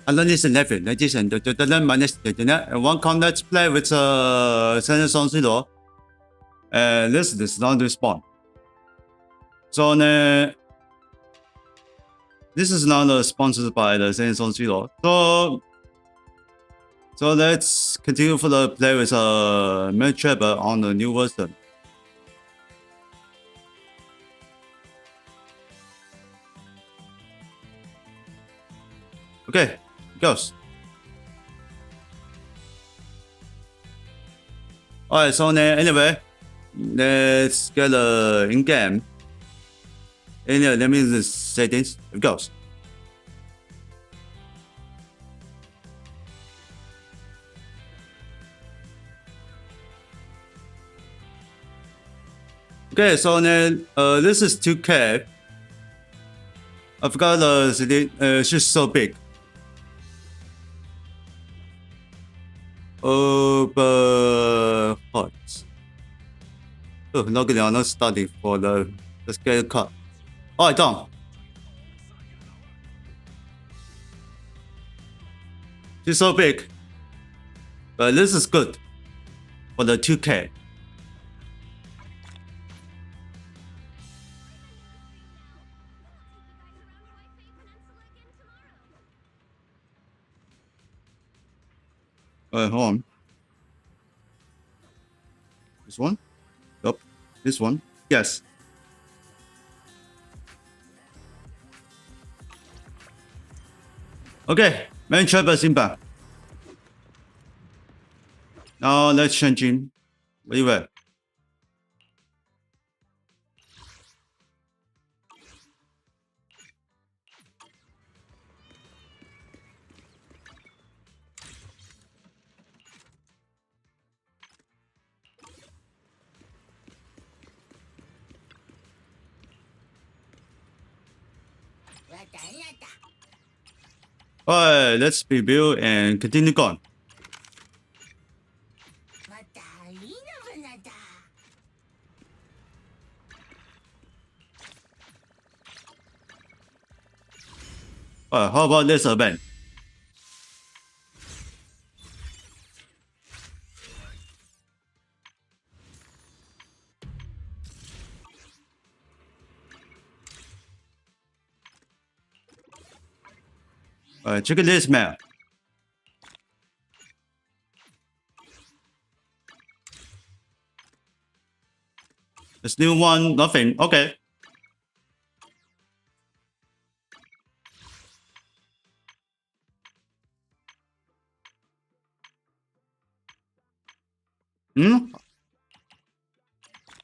Underneath the level, in addition to the managed one come let's play with ZZZero. This is not respawn. So this is not sponsored by the ZZZero. So let's continue for the play with main trapper on the new version. Okay, goes. Alright, so anyway, let's get in game. Anyway, let me the settings. It goes. Okay, so this is 2K. I forgot the city. She's so big. But what? Oh, not good. I'm not studying for the scale cut. Oh, I don't. She's so big. But this is good for the 2K. Hold on. This one? Yup. This one? Yes. Okay, main trapper inbound. Now let's change in. Wait. Alright, let's preview and continue going. Alright, how about this event? Alright, check this map. This new one, nothing. Okay.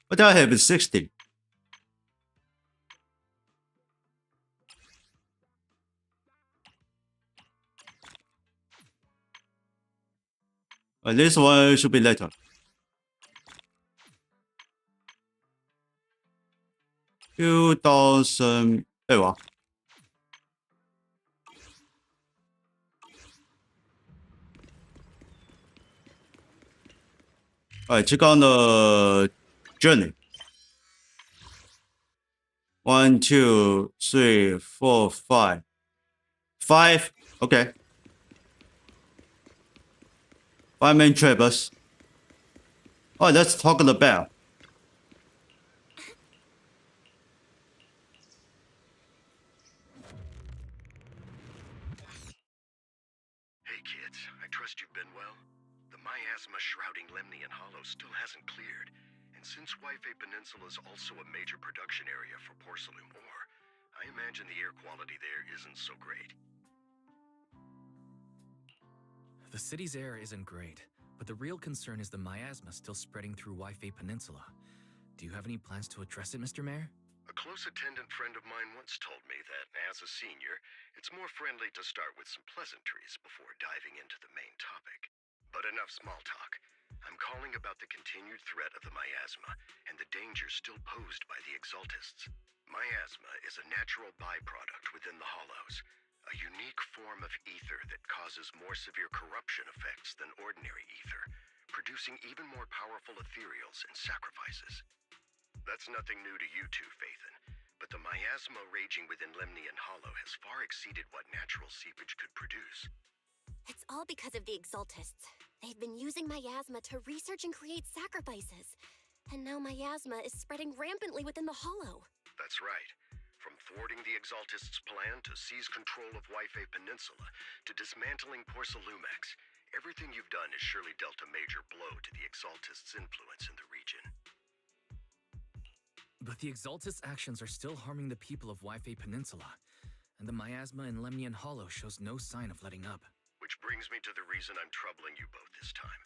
What I have is 60. This one should be later. 2000. There we are. Alright, check on the journey. 1, 2, 3, 4, 5. 5. Okay. 5 main trappers. Alright, let's talk the bell. Hey kids, I trust you've been well. The miasma shrouding Lemnian Hollow still hasn't cleared, and since WIFI Peninsula is also a major production area for porcelain ore, I imagine the air quality there isn't so great. The city's air isn't great, but the real concern is the miasma still spreading through WIFI Peninsula. Do you have any plans to address it, Mr. Mayor? A close attendant friend of mine once told me that, as a senior, it's more friendly to start with some pleasantries before diving into the main topic. But enough small talk. I'm calling about the continued threat of the miasma and the dangers still posed by the Exaltists. Miasma is a natural byproduct within the Hollows, a unique form of ether that causes more severe corruption effects than ordinary ether, producing even more powerful ethereals and sacrifices. That's nothing new to you two, Phaethon, but but the miasma raging within Lemnian Hollow has far exceeded what natural seepage could produce. It's all because of the Exaltists. They've been using miasma to research and create sacrifices. And now miasma is spreading rampantly within the Hollow. That's right. From thwarting the Exaltists' plan to seize control of Wi-Fi Peninsula to dismantling Porcelumex, everything you've done has surely dealt a major blow to the Exaltists' influence in the region. But the Exaltists' actions are still harming the people of Wi-Fi Peninsula, and the miasma in Lemnian Hollow shows no sign of letting up. Which brings me to the reason I'm troubling you both this time.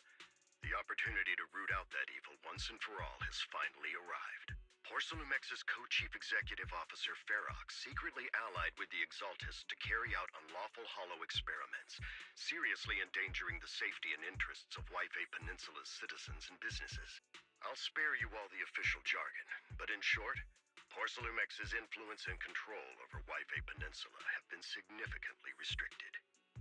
The opportunity to root out that evil once and for all has finally arrived. Porcelumex's co-chief executive officer Ferox secretly allied with the Exaltists to carry out unlawful hollow experiments, seriously endangering the safety and interests of Wi-Fi Peninsula's citizens and businesses. I'll spare you all the official jargon, but in short, Porcelumex's influence and control over Wi-Fi Peninsula have been significantly restricted.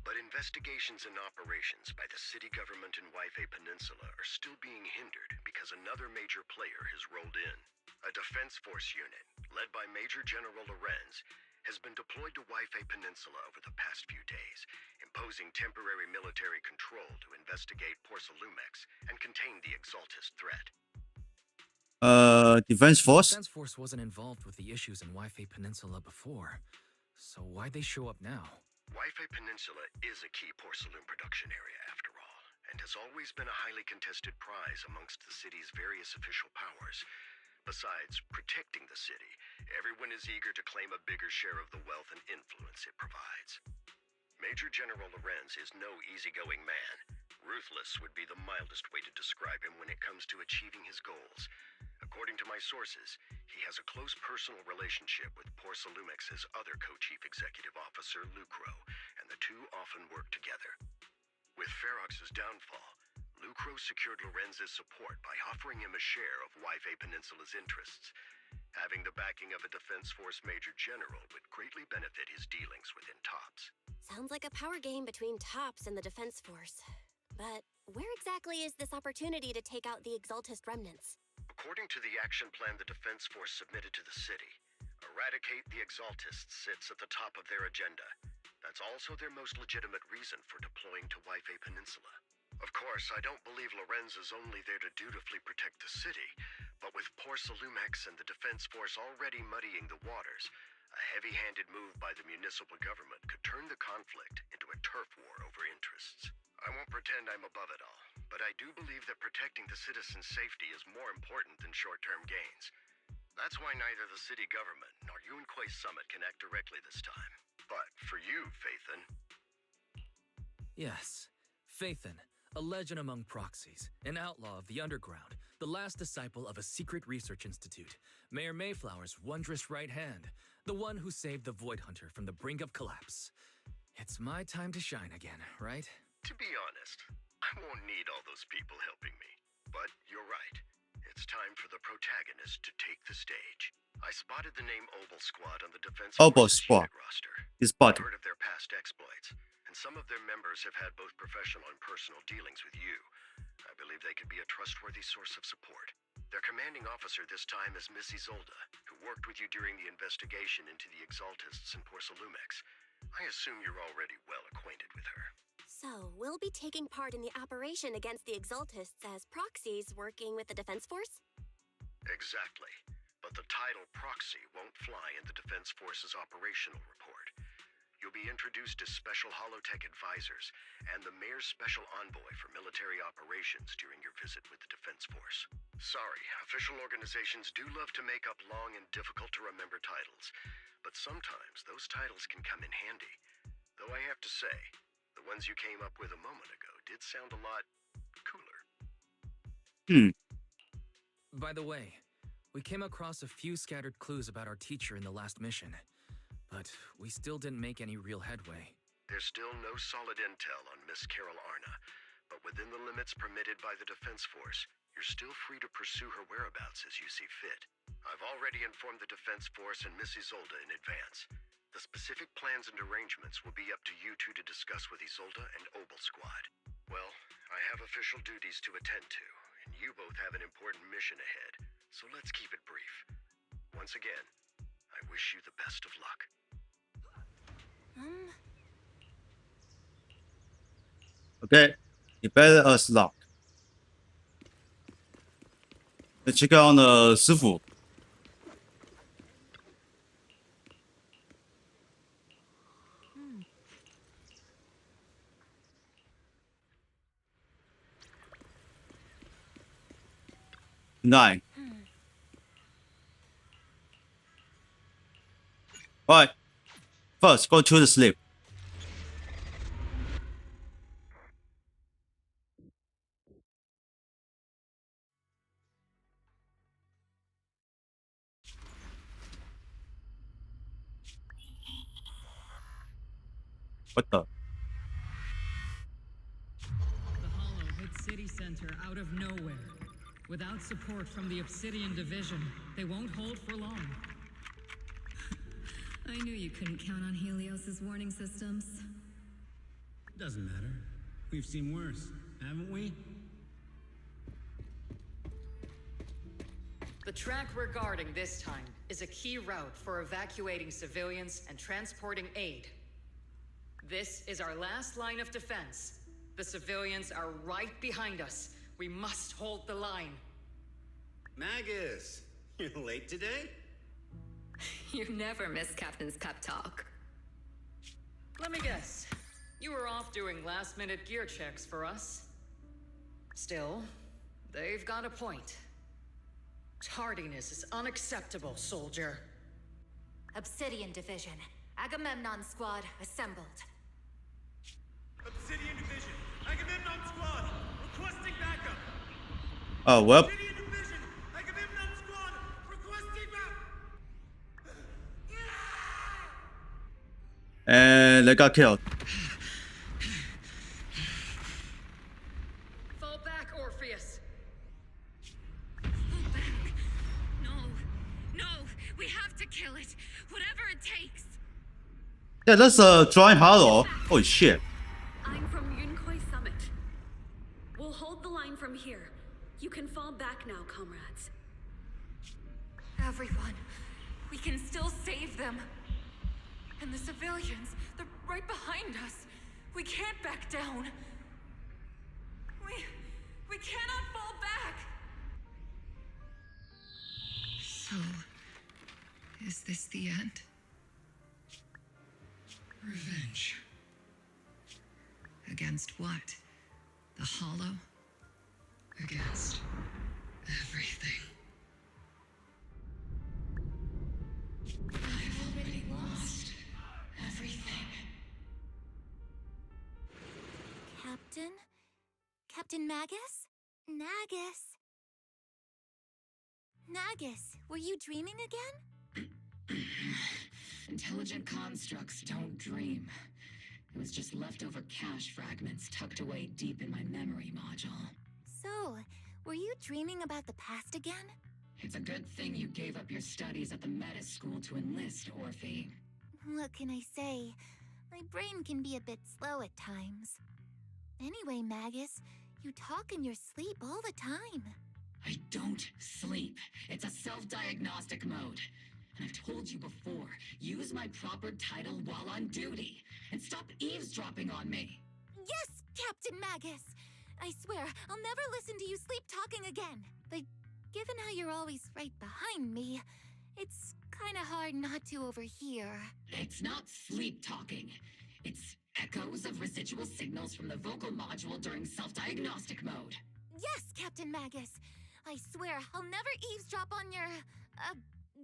But investigations and operations by the city government in Wi-Fi Peninsula are still being hindered because another major player has rolled in. A defense force unit, led by Major General Lorenz, has been deployed to Wi-Fi Peninsula over the past few days, imposing temporary military control to investigate Porcelumex and contain the Exaltist threat. Defense force? Defense Force wasn't involved with the issues in Wi-Fi Peninsula before, so why'd they show up now? Wi-Fi Peninsula is a key porcelain production area, after all, and has always been a highly contested prize amongst the city's various official powers. Besides protecting the city, everyone is eager to claim a bigger share of the wealth and influence it provides. Major General Lorenz is no easygoing man. Ruthless would be the mildest way to describe him when it comes to achieving his goals. According to my sources, he has a close personal relationship with Porcelumex's other co-chief executive officer, Lucro, and the two often work together. With Ferox's downfall, Lucro secured Lorenz's support by offering him a share of Wi-Fi Peninsula's interests. Having the backing of a Defense Force Major General would greatly benefit his dealings within TOPS. Sounds like a power game between TOPS and the Defense Force. But where exactly is this opportunity to take out the Exaltist remnants? According to the action plan the Defense Force submitted to the city, eradicate the Exaltists sits at the top of their agenda. That's also their most legitimate reason for deploying to Wi-Fi Peninsula. Of course, I don't believe Lorenz is only there to dutifully protect the city, but with Porcelumex and the Defense Force already muddying the waters, a heavy-handed move by the municipal government could turn the conflict into a turf war over interests. I won't pretend I'm above it all, but I do believe that protecting the citizens' safety is more important than short-term gains. That's why neither the city government nor Yunquay Summit can act directly this time. But for you, Phaethon... Yes, Phaethon, a legend among proxies, an outlaw of the underground, the last disciple of a secret research institute, Mayor Mayflower's wondrous right hand, the one who saved the Void Hunter from the brink of collapse. It's my time to shine again, right? To be honest, I won't need all those people helping me. But you're right. It's time for the protagonist to take the stage. I spotted the name Obel Squad on the Defense Obel Forces Squad. unit roster. His body. I've heard of their past exploits, and some of their members have had both professional and personal dealings with you. I believe they could be a trustworthy source of support. Their commanding officer this time is Miss Isolde, who worked with you during the investigation into the Exaltists in Porcelumex. I assume you're already well acquainted with her. So, we'll be taking part in the operation against the Exaltists as proxies working with the Defense Force? Exactly. But the title proxy won't fly in the Defense Force's operational report. You'll be introduced as Special Holotech Advisors and the Mayor's Special Envoy for Military Operations during your visit with the Defense Force. Sorry, official organizations do love to make up long and difficult-to-remember titles, but sometimes those titles can come in handy. Though I have to say, the ones you came up with a moment ago did sound a lot cooler. By the way, we came across a few scattered clues about our teacher in the last mission, but we still didn't make any real headway. There's still no solid intel on Miss Carol Arna, but within the limits permitted by the Defense Force, you're still free to pursue her whereabouts as you see fit. I've already informed the Defense Force and Miss Isolde in advance. The specific plans and arrangements will be up to you two to discuss with Isolde and Obel Squad. Well, I have official duties to attend to, and you both have an important mission ahead, so let's keep it brief. Once again, I wish you the best of luck. Okay, you better us lock. Let's check out on the 师傅。9. Alright. First, go to the sleep. What the? The Hollow hit City Center out of nowhere. Without support from the Obsidian Division, they won't hold for long. I knew you couldn't count on Helios's warning systems. Doesn't matter. We've seen worse, haven't we? The track we're guarding this time is a key route for evacuating civilians and transporting aid. This is our last line of defense. The civilians are right behind us. We must hold the line. Magus, you're late today? You never miss Captain's pep talk. Let me guess. You were off doing last-minute gear checks for us. Still, they've got a point. Tardiness is unacceptable, soldier. Obsidian Division. Agamemnon Squad assembled. Obsidian Division, Agamemnon Squad, requesting backup. Oh, well. Obsidian Division, Agamemnon Squad, requesting backup. And they got killed. Fall back, Orpheus. Fall back. No, we have to kill it. Whatever it takes. Yeah, that's a drawing hollow. Holy shit. I'm from Yunkoi Summit. We'll hold the line from here. You can fall back now, comrades. Everyone, we can still save them. And the civilians, they're right behind us. We can't back down. We cannot fall back. So, is this the end? Revenge. Against what? The Hollow? Against everything. I've already lost everything. Captain? Captain Magus? Nagus, were you dreaming again? Intelligent constructs don't dream. It was just leftover cache fragments tucked away deep in my memory module. So, were you dreaming about the past again? It's a good thing you gave up your studies at the Meta School to enlist, Orphe. What can I say? My brain can be a bit slow at times. Anyway, Magus, you talk in your sleep all the time. I don't sleep. It's a self-diagnostic mode. And I've told you before, use my proper title while on duty, and stop eavesdropping on me. Yes, Captain Magus! I swear, I'll never listen to you sleep talking again. But given how you're always right behind me, it's kinda hard not to overhear. It's not sleep talking. It's echoes of residual signals from the vocal module during self-diagnostic mode. Yes, Captain Magus! I swear, I'll never eavesdrop on your,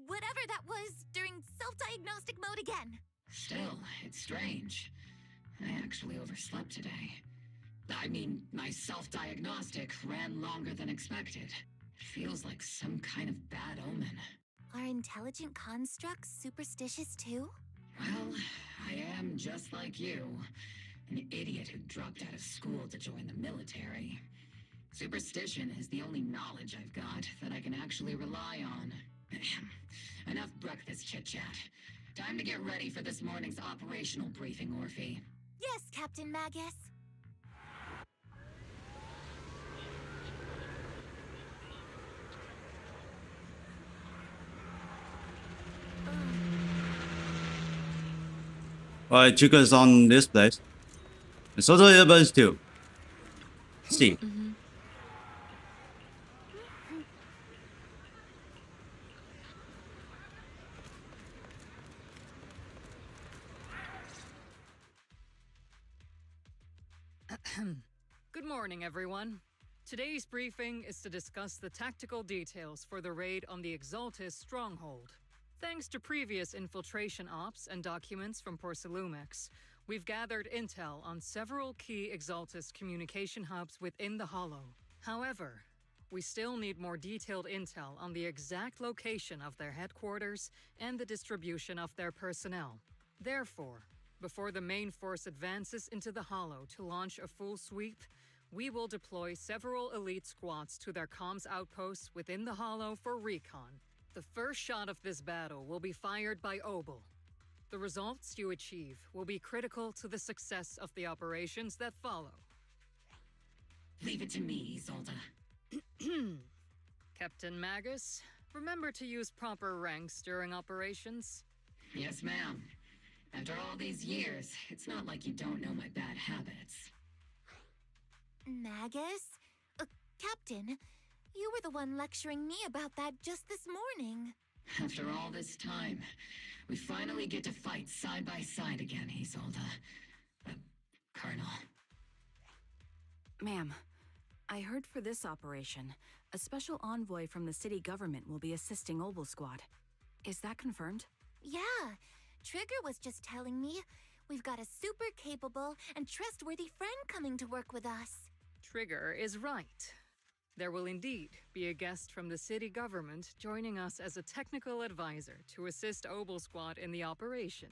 whatever that was during self-diagnostic mode again. Still, it's strange. I actually overslept today. I mean, my self-diagnostic ran longer than expected. It feels like some kind of bad omen. Are intelligent constructs superstitious too? Well, I am just like you. An idiot who dropped out of school to join the military. Superstition is the only knowledge I've got that I can actually rely on. Enough breakfast chit-chat. Time to get ready for this morning's operational briefing, Orphe. Yes, Captain Magus. Alright, triggers on this place. It's also earbuds too. See. Good morning, everyone. Today's briefing is to discuss the tactical details for the raid on the Exaltis stronghold. Thanks to previous infiltration ops and documents from Porcelumex, we've gathered intel on several key Exaltis communication hubs within the Hollow. However, we still need more detailed intel on the exact location of their headquarters and the distribution of their personnel. Therefore, before the main force advances into the Hollow to launch a full sweep, we will deploy several elite squads to their comms outposts within the Hollow for recon. The first shot of this battle will be fired by Obel. The results you achieve will be critical to the success of the operations that follow. Leave it to me, Isolde. Captain Magus, remember to use proper ranks during operations? Yes, ma'am. After all these years, it's not like you don't know my bad habits. Magus? Captain, you were the one lecturing me about that just this morning. After all this time, we finally get to fight side by side again, Isolde. Colonel. Ma'am, I heard for this operation, a special envoy from the city government will be assisting Obel Squad. Is that confirmed? Yeah, Trigger was just telling me we've got a super capable and trustworthy friend coming to work with us. Trigger is right. There will indeed be a guest from the city government joining us as a technical advisor to assist Obel Squad in the operation.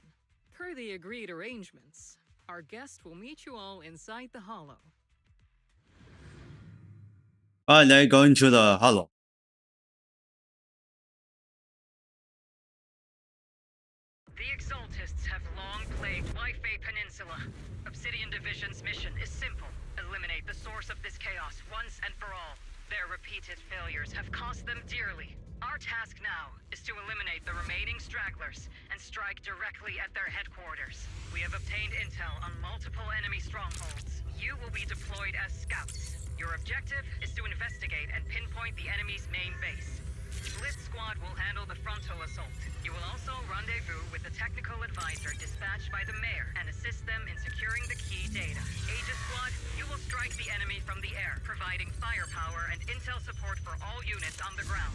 Per the agreed arrangements, our guest will meet you all inside the Hollow. Alright, let's go into the Hollow. The Exaltists have long plagued WIFI Peninsula. Obsidian Division's mission is simple. Eliminate the source of this chaos once and for all. Their repeated failures have cost them dearly. Our task now is to eliminate the remaining stragglers and strike directly at their headquarters. We have obtained intel on multiple enemy strongholds. You will be deployed as scouts. Your objective is to investigate and pinpoint the enemy's main base. Blitz Squad will handle the frontal assault. You will also rendezvous with the technical advisor dispatched by the mayor and assist them in securing the key data. Aegis Squad, you will strike the enemy from the air, providing firepower and intel support for all units on the ground.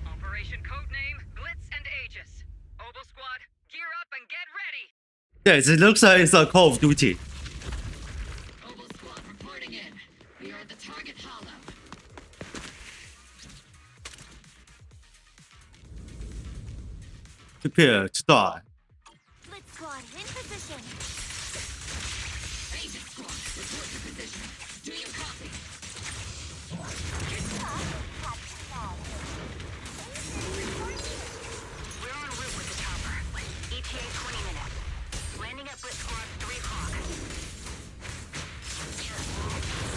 Operation codename Blitz and Aegis. Obel Squad, gear up and get ready! Yes, it looks like it's a Call of Duty. Obel Squad reporting in. We are at the target hollow. Prepare to die. Blitz Squad in position. Agent Squad, report to position. Do you copy? We're en route with the chopper. ETA 20 minutes. Landing at Blitz Squad 3 o'clock.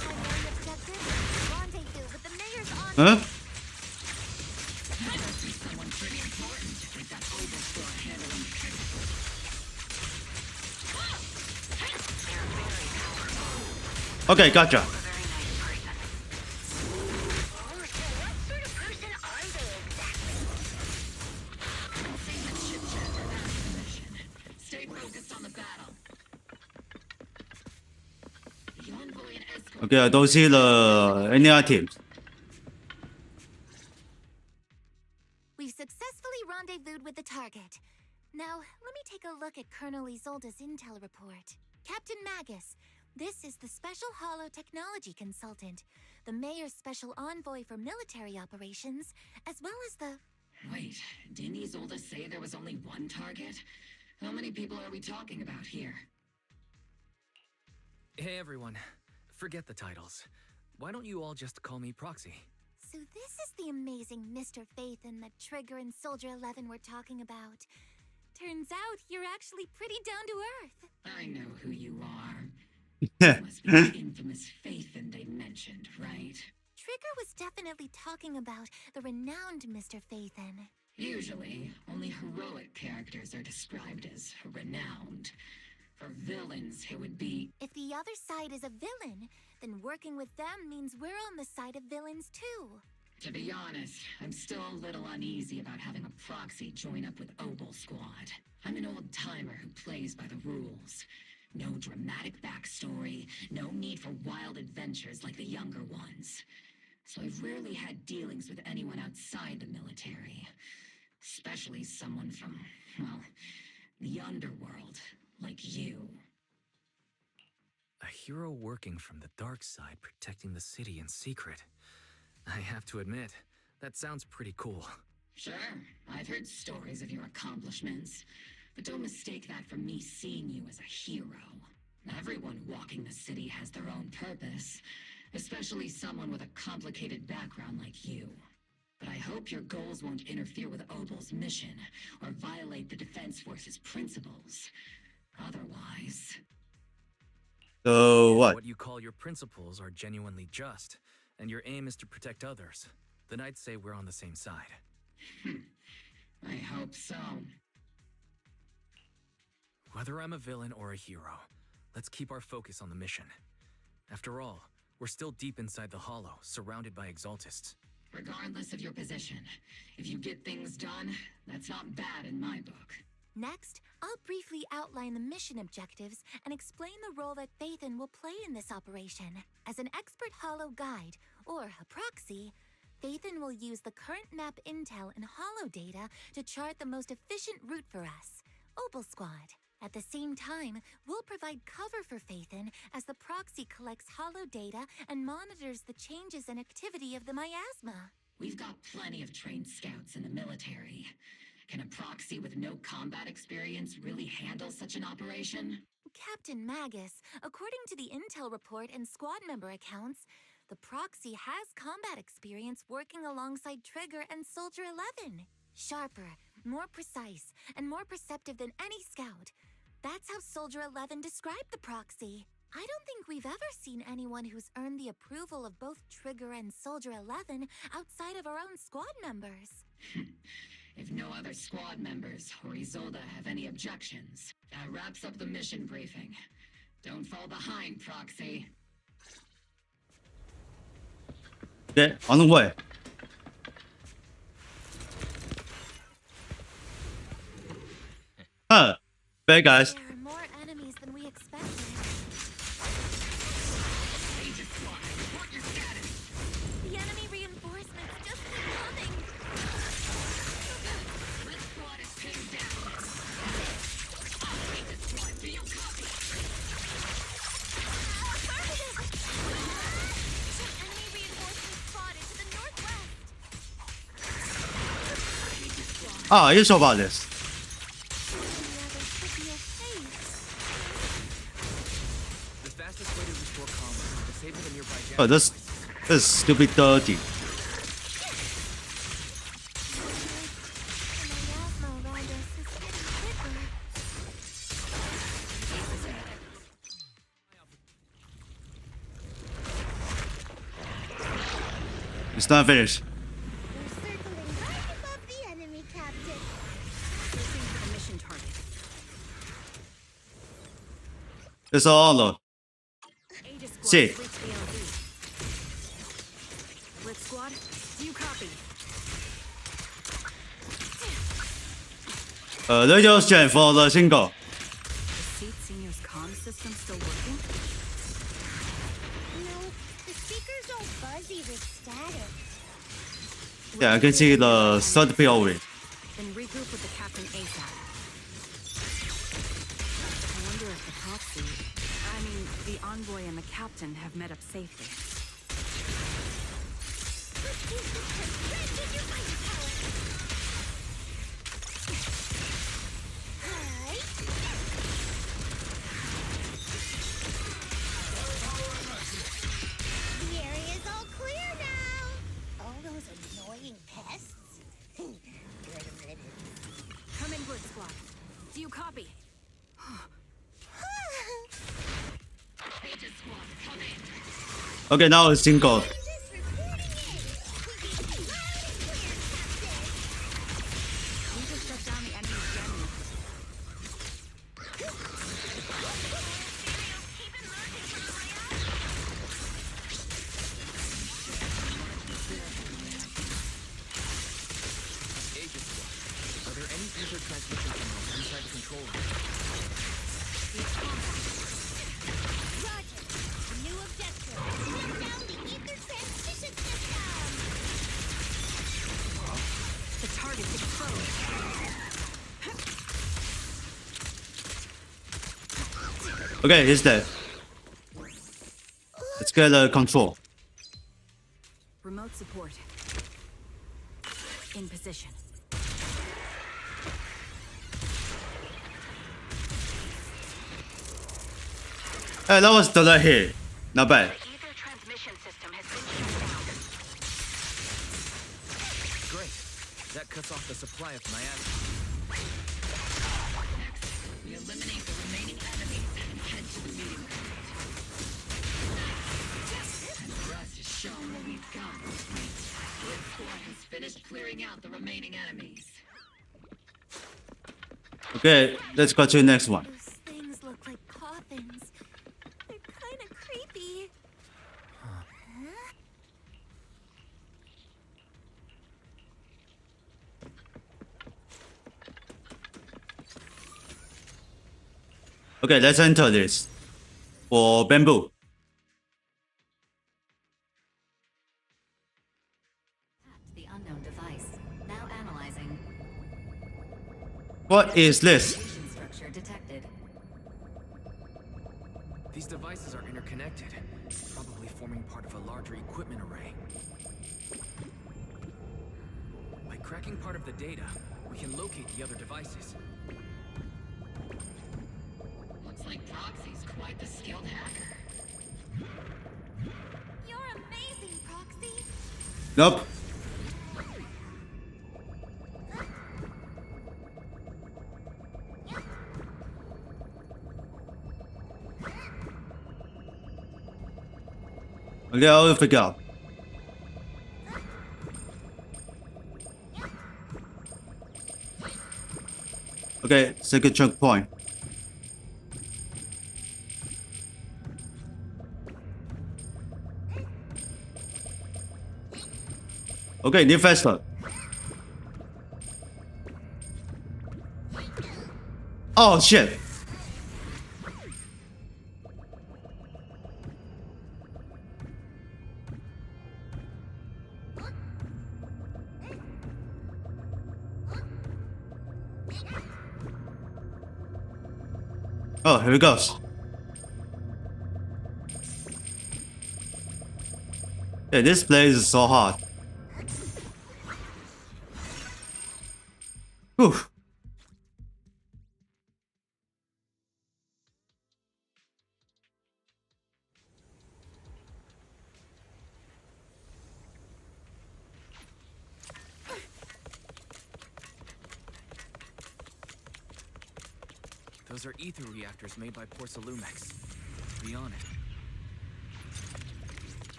Primary objective, rendezvous with the mayor's on. Huh? That must be someone pretty important with that Obel Squad handling. Okay, gotcha. Very nice person. Oh, so what sort of person are they exactly? I'll save the chit chat for after the mission. Stay focused on the battle. The envoy and escort. Okay, I don't see any items. We've successfully rendezvoused with the target. Now, let me take a look at Colonel Isolde's intel report. Captain Magus, this is the Special Hollow Technology Consultant, the Mayor's Special Envoy for Military Operations, as well as the... Wait, didn't Isolde say there was only one target? How many people are we talking about here? Hey everyone, forget the titles. Why don't you all just call me Proxy? So this is the amazing Mr. Phaethon that Trigger and Soldier 11 were talking about. Turns out you're actually pretty down to earth. I know who you are. You must be the infamous Phaethon they mentioned, right? Trigger was definitely talking about the renowned Mr. Phaethon. Usually, only heroic characters are described as renowned. For villains, it would be... If the other side is a villain, then working with them means we're on the side of villains too. To be honest, I'm still a little uneasy about having a proxy join up with Obel Squad. I'm an old-timer who plays by the rules. No dramatic backstory, no need for wild adventures like the younger ones. So I've rarely had dealings with anyone outside the military. Especially someone from, well, the underworld, like you. A hero working from the dark side, protecting the city in secret. I have to admit, that sounds pretty cool. Sure, I've heard stories of your accomplishments, but don't mistake that for me seeing you as a hero. Everyone walking the city has their own purpose, especially someone with a complicated background like you. But I hope your goals won't interfere with Obel's mission, or violate the Defense Force's principles. Otherwise... So what? What you call your principles are genuinely just, and your aim is to protect others, then I'd say we're on the same side. I hope so. Whether I'm a villain or a hero, let's keep our focus on the mission. After all, we're still deep inside the Hollow, surrounded by Exaltists. Regardless of your position, if you get things done, that's not bad in my book. Next, I'll briefly outline the mission objectives and explain the role that Phaethon will play in this operation. As an expert Hollow guide, or a proxy, Phaethon will use the current map intel and Hollow data to chart the most efficient route for us, Obel Squad. At the same time, we'll provide cover for Phaethon as the proxy collects Hollow data and monitors the changes and activity of the miasma. We've got plenty of trained scouts in the military. Can a proxy with no combat experience really handle such an operation? Captain Magus, according to the intel report and squad member accounts, the proxy has combat experience working alongside Trigger and Soldier 11. Sharper, more precise, and more perceptive than any scout. That's how Soldier 11 described the proxy. I don't think we've ever seen anyone who's earned the approval of both Trigger and Soldier 11 outside of our own squad members. If no other squad members or Isolde have any objections, that wraps up the mission briefing. Don't fall behind, Proxy. Okay, on the way. Huh. Bad guys. There are more enemies than we expected. The enemy reinforcements just keep coming. This squad is pinned down. This squad, do you copy? Enemy reinforcements spotted to the northwest. Ah, you saw about this. The fastest way to restore combat is to disable the nearby Oh, this is stupid dirty. It's not finished. We're circling right above the enemy, Captain. Looking for the mission target. It's all on. Aegis Squad Shit. reached ALV. Blitz Squad, do you copy? Radio strength for the single. Is Seat Senior's comm system still working? No, the speakers all fuzzy with static. Yeah, I can see the third POV. Then regroup with the captain ASAP. I wonder if the proxy, the envoy and the captain have met up safely. The area's all clear now. All those annoying pests? Good riddance. Come in, Blitz Squad. Do you copy? Aegis Squad, come in. Okay, now it's single. Just reporting in. We just shut down the enemy's gen. there any ether transmission terminals inside the control room? Roger. New objective. Shut down the ether transmission system. The target's exposed. Okay, he's dead. Let's get the control. Remote support. In position. Hey, that was the hit. Not bad. The ether transmission system has been shut down. Great. That cuts off the supply of miasma. Next, we eliminate the remaining enemies and head to the meeting point. And the rest is shown what we've got. This squad has finished clearing out the remaining enemies. Okay, let's go to the next one. Those things look like coffins. They're kind of creepy. Huh? Okay, let's enter this. For bamboo. The unknown device. Now analyzing. What is this? Fusion structure detected. These devices are interconnected, probably forming part of a larger equipment array. By cracking part of the data, we can locate the other devices. Looks like Proxy's quite the skilled hacker. You're amazing, Proxy. Nope. Okay, I'll figure out. Okay, second checkpoint. Okay, need faster. Oh shit. Oh, here it goes. Yeah, this place is so hard. Whew. Those are ether reactors made by Porcelumex. Be on it.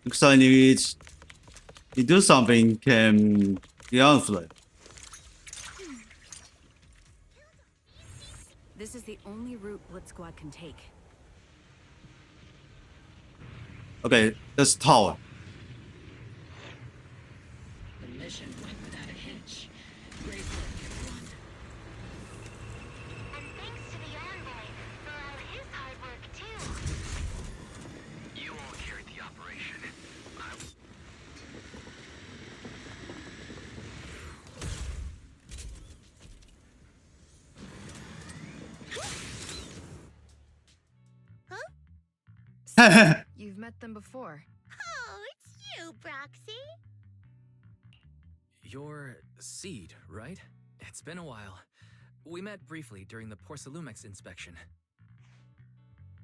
Looks like you do something can be unflip. This is the only route Blitz Squad can take. Okay, that's tower. The mission went without a hitch. Great work, everyone. And thanks to the envoy for all his hard work, too. You all carried the operation. You've met them before. Oh, it's you, Proxy. You're Seed, right? It's been a while. We met briefly during the Porcelumex inspection.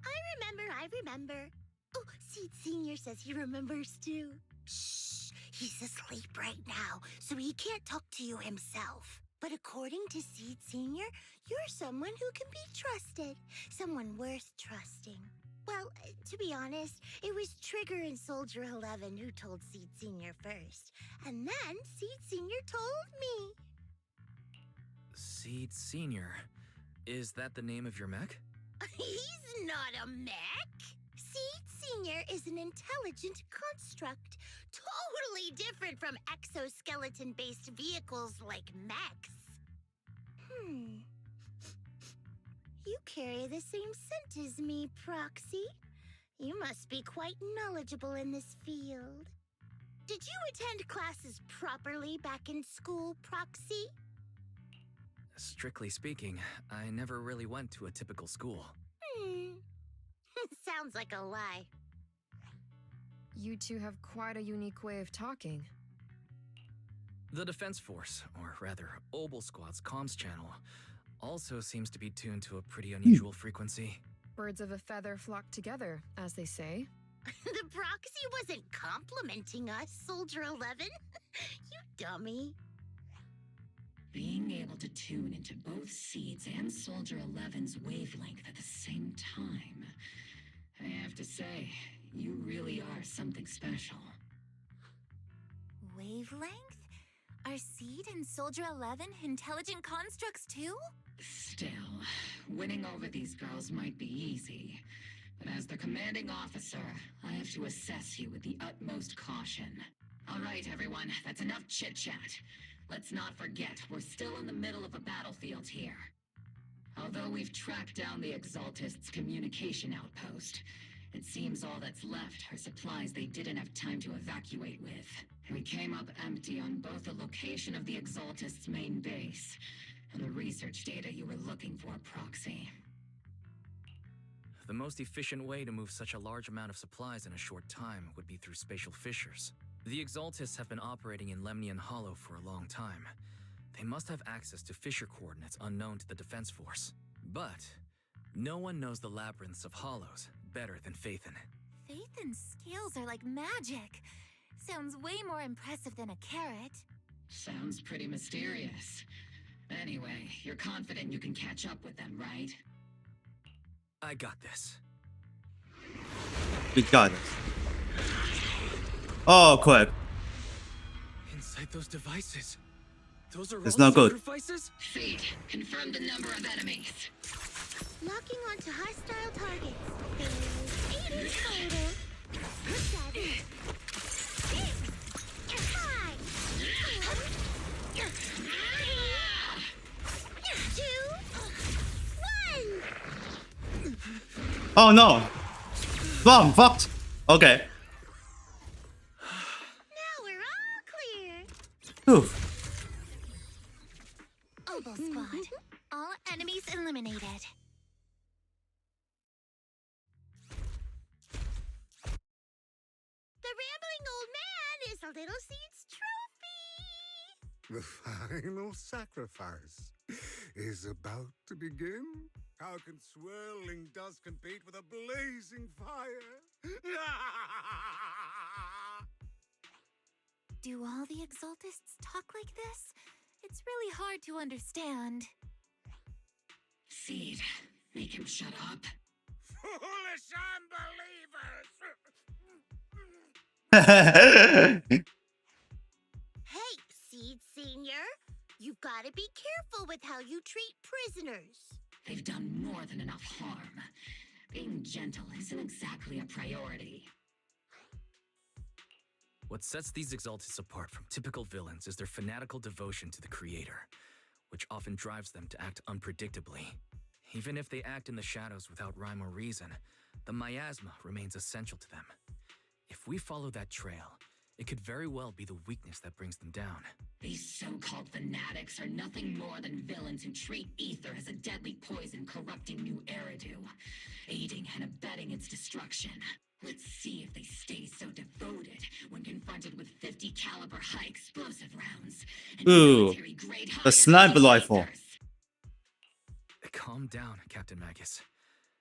I remember. Oh, Seed Senior says he remembers too. Shh, he's asleep right now, so he can't talk to you himself. But according to Seed Senior, you're someone who can be trusted. Someone worth trusting. Well, to be honest, it was Trigger and Soldier 11 who told Seed Senior first. And then Seed Senior told me. Seed Senior. Is that the name of your mech? He's not a mech. Seed Terengineer is an intelligent construct, totally different from exoskeleton-based vehicles like mechs. You carry the same scent as me, Proxy. You must be quite knowledgeable in this field. Did you attend classes properly back in school, Proxy? Strictly speaking, I never really went to a typical school. Sounds like a lie. You two have quite a unique way of talking. The Defense Force, or rather, Obel Squad's comms channel, also seems to be tuned to a pretty unusual frequency. Birds of a feather flock together, as they say. The Proxy wasn't complimenting us, Soldier 11. You dummy. Being able to tune into both Seeds and Soldier 11's wavelength at the same time, I have to say, you really are something special. Wavelength? Are Seed and Soldier 11 intelligent constructs too? Still, winning over these girls might be easy, but as their commanding officer, I have to assess you with the utmost caution. All right, everyone, that's enough chit-chat. Let's not forget, we're still in the middle of a battlefield here. Although we've tracked down the Exaltists' communication outpost, it seems all that's left are supplies they didn't have time to evacuate with. We came up empty on both the location of the Exaltists' main base and the research data you were looking for, Proxy. The most efficient way to move such a large amount of supplies in a short time would be through spatial fissures. The Exaltists have been operating in Lemnian Hollow for a long time. They must have access to fissure coordinates unknown to the Defense Force. But no one knows the labyrinths of hollows better than Phaethon. Phaethon's scales are like magic. Sounds way more impressive than a carrot. Sounds pretty mysterious. Anyway, you're confident you can catch up with them, right? I got this. We got it. Oh, crap. Inside those devices. Those are It's all not good. sacrifices? Seed, confirm the number of enemies. Locking onto hostile targets. There's 8 in total. 7, 6, 5, 4, 3, 2, 1. Oh no! Well, I'm fucked! Okay. Now we're all clear. Whew. Obel Squad. All enemies eliminated. The rambling old man is a little Seed's trophy. The final sacrifice is about to begin. How can swirling dust compete with a blazing fire? Do all the Exaltists talk like this? It's really hard to understand. Seed, make him shut up. Foolish unbelievers! Hey, Seed Senior. You've got to be careful with how you treat prisoners. They've done more than enough harm. Being gentle isn't exactly a priority. What sets these Exaltists apart from typical villains is their fanatical devotion to the Creator, which often drives them to act unpredictably. Even if they act in the shadows without rhyme or reason, the miasma remains essential to them. If we follow that trail, it could very well be the weakness that brings them down. These so-called fanatics are nothing more than villains who treat ether as a deadly poison corrupting New Eridu, aiding and abetting its destruction. Let's see if they stay so devoted when confronted with 50 caliber high explosive rounds and Ooh, military-grade the sniper rifle. Calm down, Captain Magus.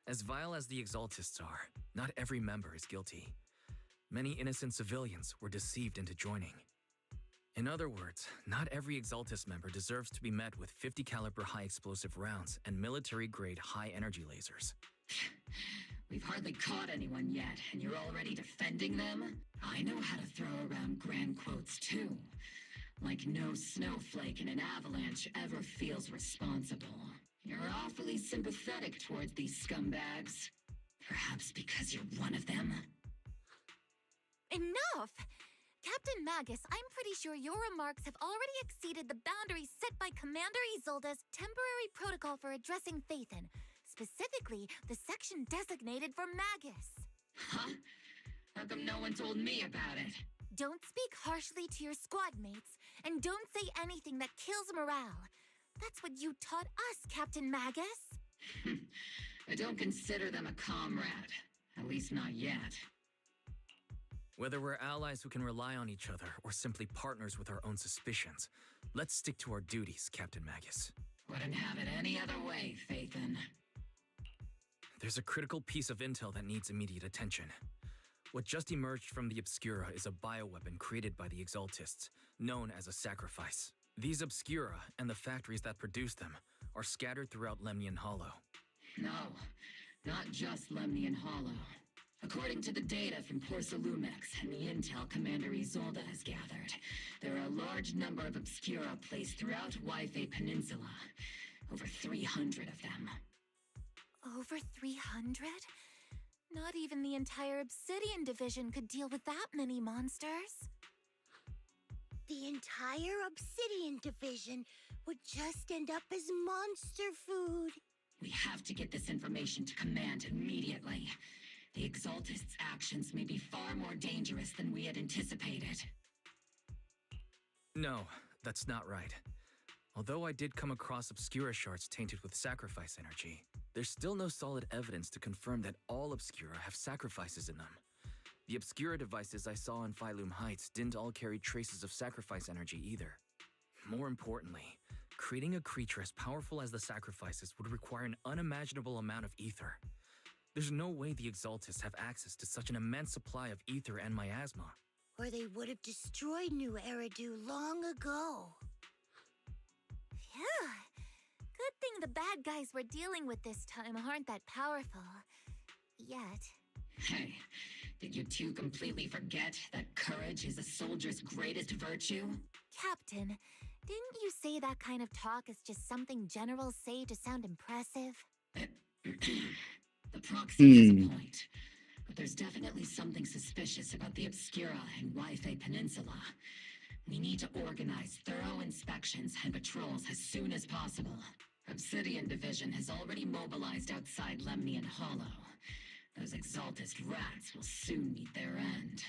As vile as the Exaltists are, not every member is guilty. Many innocent civilians were deceived into joining. In other words, not every Exaltist member deserves to be met with 50 caliber high explosive rounds and military-grade high energy lasers. We've hardly caught anyone yet, and you're already defending them? I know how to throw around grand quotes too. Like no snowflake in an avalanche ever feels responsible. You're awfully sympathetic towards these scumbags. Perhaps because you're one of them? Enough! Captain Magus, I'm pretty sure your remarks have already exceeded the boundaries set by Commander Isolde's temporary protocol for addressing Phaethon, specifically the section designated for Magus. Huh? How come no one told me about it? Don't speak harshly to your squad mates, and don't say anything that kills morale. That's what you taught us, Captain Magus. I don't consider them a comrade. At least not yet. Whether we're allies who can rely on each other or simply partners with our own suspicions, let's stick to our duties, Captain Magus. Wouldn't have it any other way, Phaethon. There's a critical piece of intel that needs immediate attention. What just emerged from the Obscura is a bioweapon created by the Exaltists, known as a sacrifice. These Obscura and the factories that produce them are scattered throughout Lemnian Hollow. No, not just Lemnian Hollow. According to the data from Porcelumex and the intel Commander Isolde has gathered, there are a large number of Obscura placed throughout WIFI Peninsula. Over 300 of them. Over 300? Not even the entire Obsidian Division could deal with that many monsters. The entire Obsidian Division would just end up as monster food. We have to get this information to Command immediately. The Exaltists' actions may be far more dangerous than we had anticipated. No, that's not right. Although I did come across Obscura shards tainted with sacrifice energy, there's still no solid evidence to confirm that all Obscura have sacrifices in them. The Obscura devices I saw in Phylum Heights didn't all carry traces of sacrifice energy either. More importantly, creating a creature as powerful as the sacrifices would require an unimaginable amount of ether. There's no way the Exaltists have access to such an immense supply of ether and miasma. Or they would have destroyed New Eridu long ago. Phew. Good thing the bad guys we're dealing with this time aren't that powerful. Yet. Hey, did you two completely forget that courage is a soldier's greatest virtue? Captain, didn't you say that kind of talk is just something generals say to sound impressive? The proxy has a point, but there's definitely something suspicious about the Obscura and WIFI Peninsula. We need to organize thorough inspections and patrols as soon as possible. Obsidian Division has already mobilized outside Lemnian Hollow. Those Exaltist rats will soon meet their end.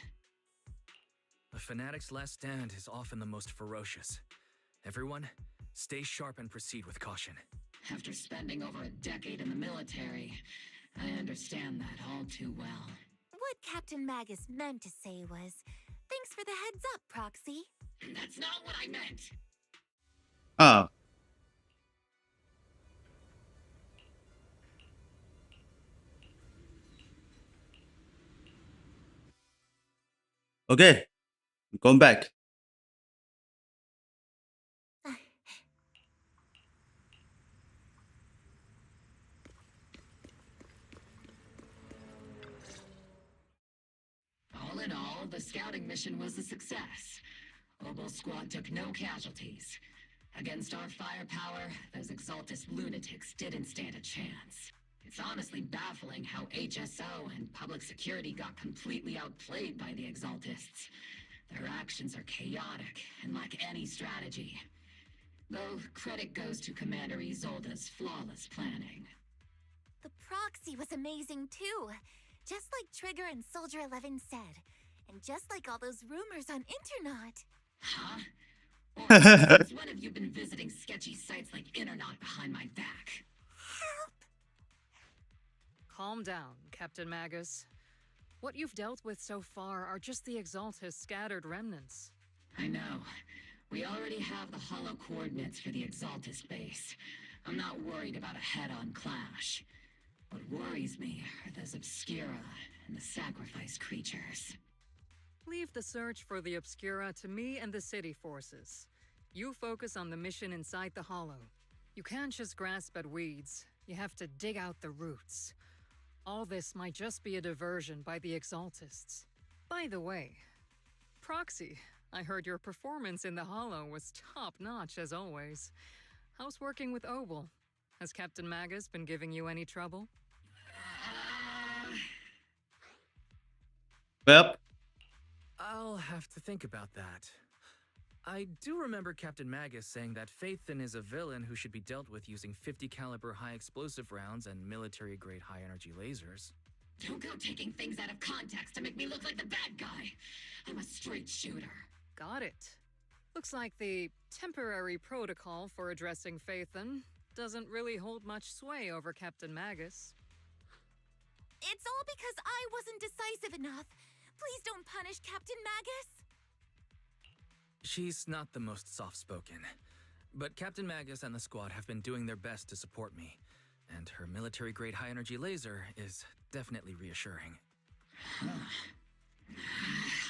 A fanatic's last stand is often the most ferocious. Everyone, stay sharp and proceed with caution. After spending over a decade in the military, I understand that all too well. What Captain Magus meant to say was, thanks for the heads up, Proxy. That's not what I meant. Ah. Okay. Going back. All in all, the scouting mission was a success. Obel Squad took no casualties. Against our firepower, those Exaltist lunatics didn't stand a chance. It's honestly baffling how HSO and public security got completely outplayed by the Exaltists. Their actions are chaotic and lack any strategy. Though credit goes to Commander Isolde's flawless planning. The proxy was amazing too. Just like Trigger and Soldier 11 said. And just like all those rumors on Internet. Huh? Or since when have you been visiting sketchy sites like Internet behind my back? Help! Calm down, Captain Magus. What you've dealt with so far are just the Exaltist scattered remnants. I know. We already have the hollow coordinates for the Exaltist base. I'm not worried about a head-on clash. What worries me are those Obscura and the sacrifice creatures. Leave the search for the Obscura to me and the city forces. You focus on the mission inside the Hollow. You can't just grasp at weeds. You have to dig out the roots. All this might just be a diversion by the Exaltists. By the way, Proxy, I heard your performance in the Hollow was top-notch as always. How's working with Obel? Has Captain Magus been giving you any trouble? Yep. I'll have to think about that. I do remember Captain Magus saying that Phaethon is a villain who should be dealt with using 50 caliber high explosive rounds and military grade high energy lasers. Don't go taking things out of context to make me look like the bad guy. I'm a straight shooter. Got it. Looks like the temporary protocol for addressing Phaethon doesn't really hold much sway over Captain Magus. It's all because I wasn't decisive enough. Please don't punish Captain Magus. She's not the most soft-spoken, but Captain Magus and the squad have been doing their best to support me, and her military-grade high-energy laser is definitely reassuring.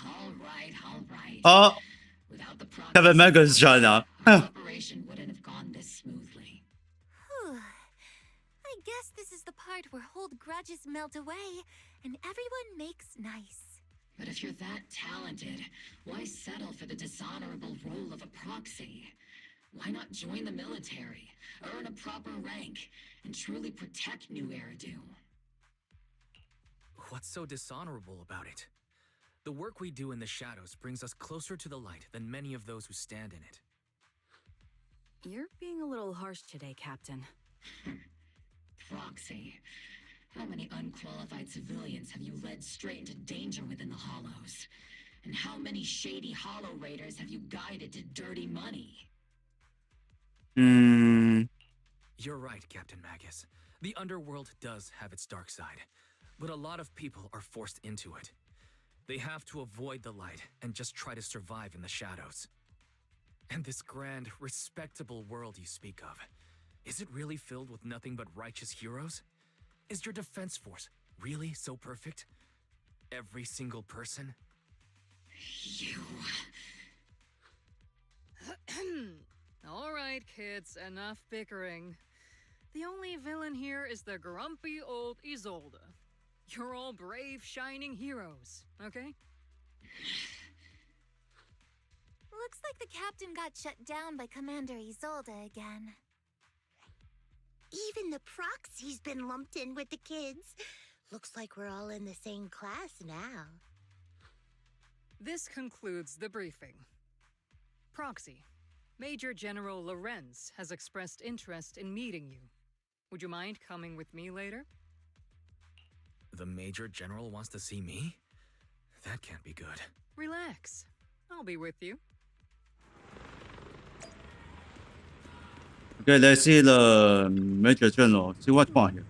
All right. Oh, Without the proxy, Captain Magus shut up. our operation wouldn't have gone this smoothly. Whew. I guess this is the part where old grudges melt away and everyone makes nice. But if you're that talented, why settle for the dishonorable role of a proxy? Why not join the military, earn a proper rank, and truly protect New Eridu? What's so dishonorable about it? The work we do in the shadows brings us closer to the light than many of those who stand in it. You're being a little harsh today, Captain. Proxy. How many unqualified civilians have you led straight into danger within the Hollows? And how many shady Hollow Raiders have you guided to dirty money? You're right, Captain Magus. The underworld does have its dark side, but a lot of people are forced into it. They have to avoid the light and just try to survive in the shadows. And this grand, respectable world you speak of, is it really filled with nothing but righteous heroes? Is your defense force really so perfect? Every single person? You... All right, kids, enough bickering. The only villain here is the grumpy old Isolde. You're all brave, shining heroes, okay? Looks like the captain got shut down by Commander Isolde again. Even the proxy's been lumped in with the kids. Looks like we're all in the same class now. This concludes the briefing. Proxy, Major General Lorenz has expressed interest in meeting you. Would you mind coming with me later? The Major General wants to see me? That can't be good. Relax. I'll be with you. Okay, let's see the Major General. See what's wrong here.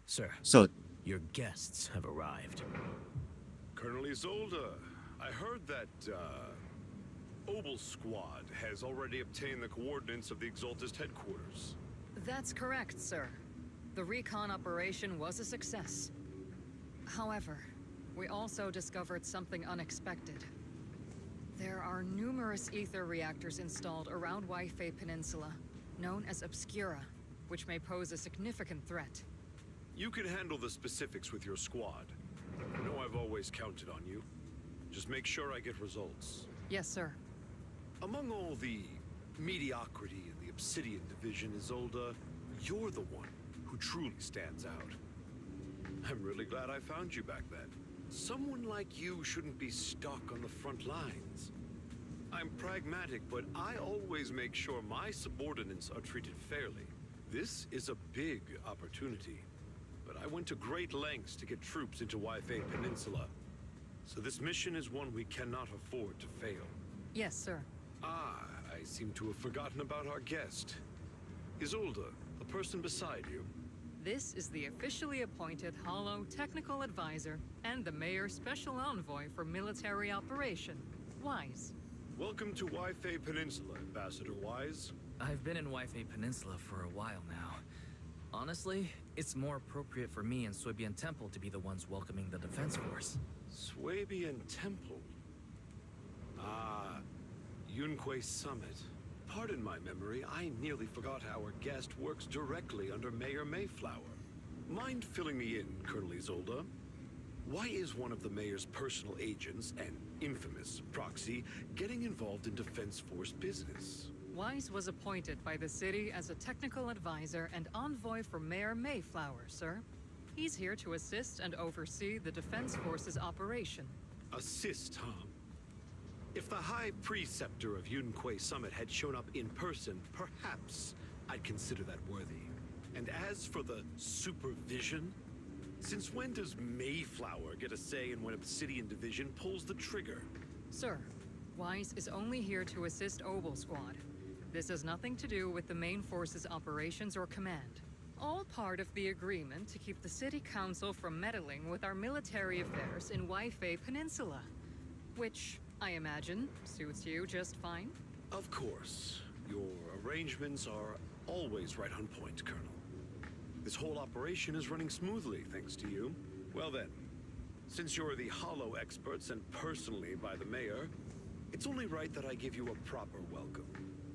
Sir, So, your guests have arrived. Colonel Isolde, I heard that, Obel Squad has already obtained the coordinates of the Exaltist headquarters. That's correct, sir. The recon operation was a success. However, we also discovered something unexpected. There are numerous ether reactors installed around Wi-Fi Peninsula, known as Obscura, which may pose a significant threat. You can handle the specifics with your squad. You know I've always counted on you. Just make sure I get results. Yes, sir. Among all the mediocrity in the Obsidian Division, Isolde, you're the one who truly stands out. I'm really glad I found you back then. Someone like you shouldn't be stuck on the front lines. I'm pragmatic, but I always make sure my subordinates are treated fairly. This is a big opportunity, but I went to great lengths to get troops into Wi-Fi Peninsula. So this mission is one we cannot afford to fail. Yes, sir. Ah, I seem to have forgotten about our guest. Isolde, the person beside you. This is the officially appointed Hollow Technical Advisor and the Mayor's Special Envoy for Military Operation, Wise. Welcome to Wi-Fi Peninsula, Ambassador Wise. I've been in Wi-Fi Peninsula for a while now. Honestly, it's more appropriate for me and Swabian Temple to be the ones welcoming the Defense Force. Swabian Temple? Ah, Yunque Summit. Pardon my memory, I nearly forgot our guest works directly under Mayor Mayflower. Mind filling me in, Colonel Isolde? Why is one of the mayor's personal agents, an infamous proxy, getting involved in Defense Force business? Wise was appointed by the city as a technical advisor and envoy for Mayor Mayflower, sir. He's here to assist and oversee the Defense Forces operation. Assist, huh? If the High Preceptor of Yunquay Summit had shown up in person, perhaps I'd consider that worthy. And as for the supervision, since when does Mayflower get a say in when Obsidian Division pulls the trigger? Sir, Weiss is only here to assist Obel Squad. This has nothing to do with the main force's operations or command. All part of the agreement to keep the City Council from meddling with our military affairs in WIFI Peninsula. Which, I imagine, suits you just fine? Of course. Your arrangements are always right on point, Colonel. This whole operation is running smoothly, thanks to you. Well then, since you're the Hollow experts and personally by the Mayor, it's only right that I give you a proper welcome.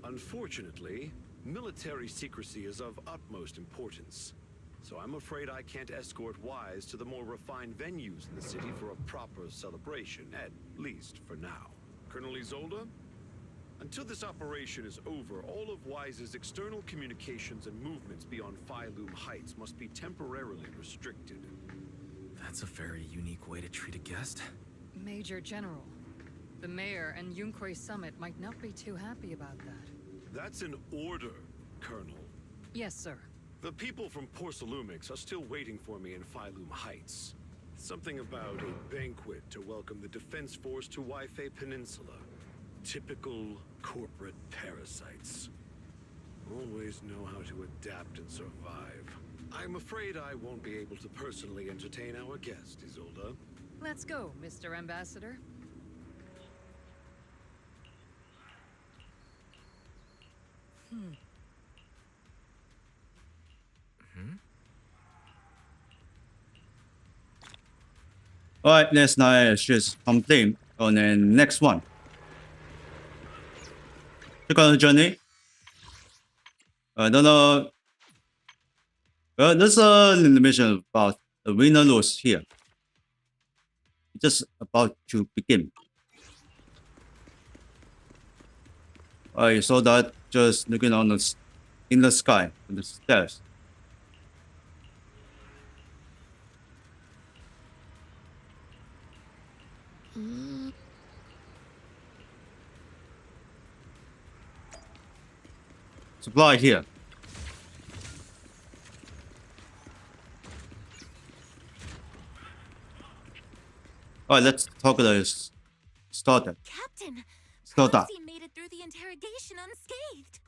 Unfortunately, military secrecy is of utmost importance, so I'm afraid I can't escort Wise to the more refined venues in the city for a proper celebration, at least for now. Colonel Isolde, until this operation is over, all of Wise's external communications and movements beyond Phylum Heights must be temporarily restricted. That's a very unique way to treat a guest. Major General, the Mayor and Yunquay Summit might not be too happy about that. That's an order, Colonel. Yes, sir. The people from Porcelumix are still waiting for me in Phylum Heights. Something about a banquet to welcome the Defense Force to WIFI Peninsula. Typical corporate parasites. Always know how to adapt and survive. I'm afraid I won't be able to personally entertain our guest, Isolde. Let's go, Mr. Ambassador. Alright, let's now just complete on the next one. Click on the journey. I don't know. Well, there's a mission about the winner lose here. Just about to begin. I saw that just looking on the in the sky, on the stairs. Supply here. Alright, let's talk about this. Starter. Captain, Starter. Proxy made it through the interrogation unscathed.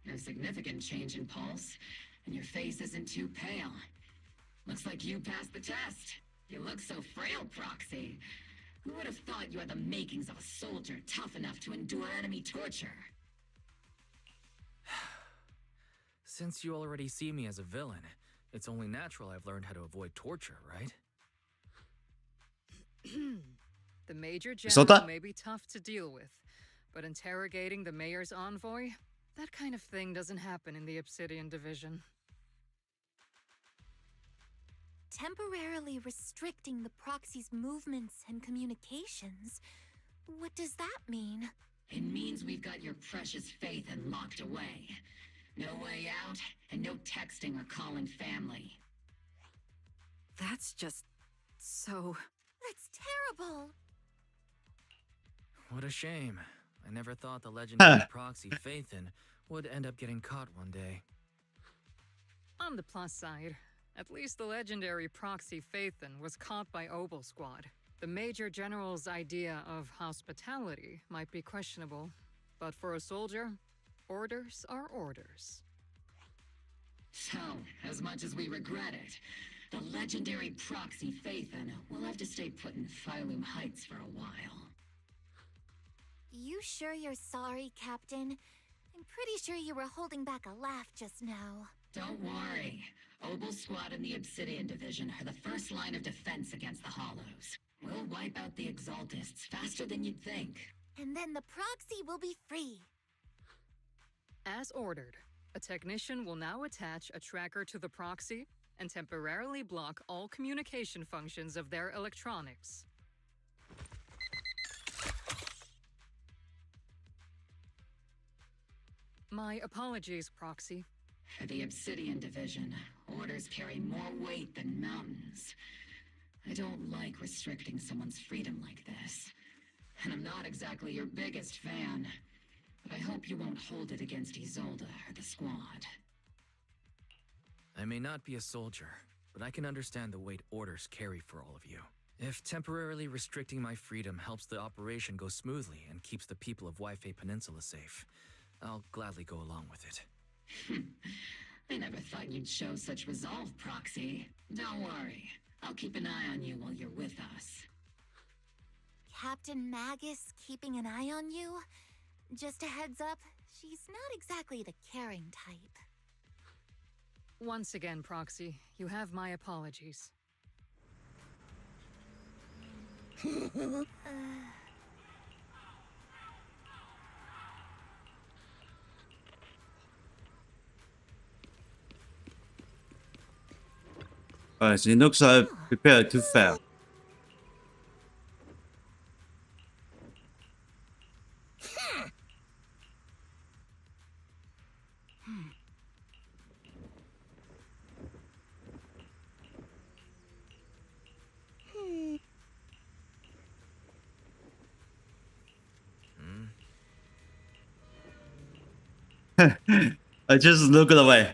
No significant change in pulse, and your face isn't too pale. Looks like you passed the test. You look so frail, Proxy. Who would have thought you had the makings of a soldier tough enough to endure enemy torture? Since you already see me as a villain, it's only natural I've learned how to avoid torture, right? The Major So General that- may be tough to deal with, but interrogating the Mayor's envoy? That kind of thing doesn't happen in the Obsidian Division. Temporarily restricting the proxy's movements and communications. What does that mean? It means we've got your precious Phaethon locked away. No way out, and no texting or calling family. That's just so... That's terrible. What a shame. I never thought the legendary proxy Phaethon would end up getting caught one day. On the plus side, at least the legendary proxy Phaethon was caught by Obel Squad. The Major General's idea of hospitality might be questionable, but for a soldier, orders are orders. So, as much as we regret it, the legendary proxy Phaethon will have to stay put in Phylum Heights for a while. You sure you're sorry, Captain? I'm pretty sure you were holding back a laugh just now. Don't worry. Obel Squad and the Obsidian Division are the first line of defense against the Hollows. We'll wipe out the Exaltists faster than you'd think. And then the proxy will be free. As ordered, a technician will now attach a tracker to the proxy and temporarily block all communication functions of their electronics. My apologies, Proxy. For the Obsidian Division, Orders carry more weight than mountains. I don't like restricting someone's freedom like this. And I'm not exactly your biggest fan. But I hope you won't hold it against Isolde or the squad. I may not be a soldier, but I can understand the weight orders carry for all of you. If temporarily restricting my freedom helps the operation go smoothly and keeps the people of Wi-Fi Peninsula safe, I'll gladly go along with it. I never thought you'd show such resolve, Proxy. Don't worry. I'll keep an eye on you while you're with us. Captain Magus keeping an eye on you? Just a heads up, she's not exactly the caring type. Once again, Proxy, you have my apologies. Alright, so it looks prepared to fail. I just look away.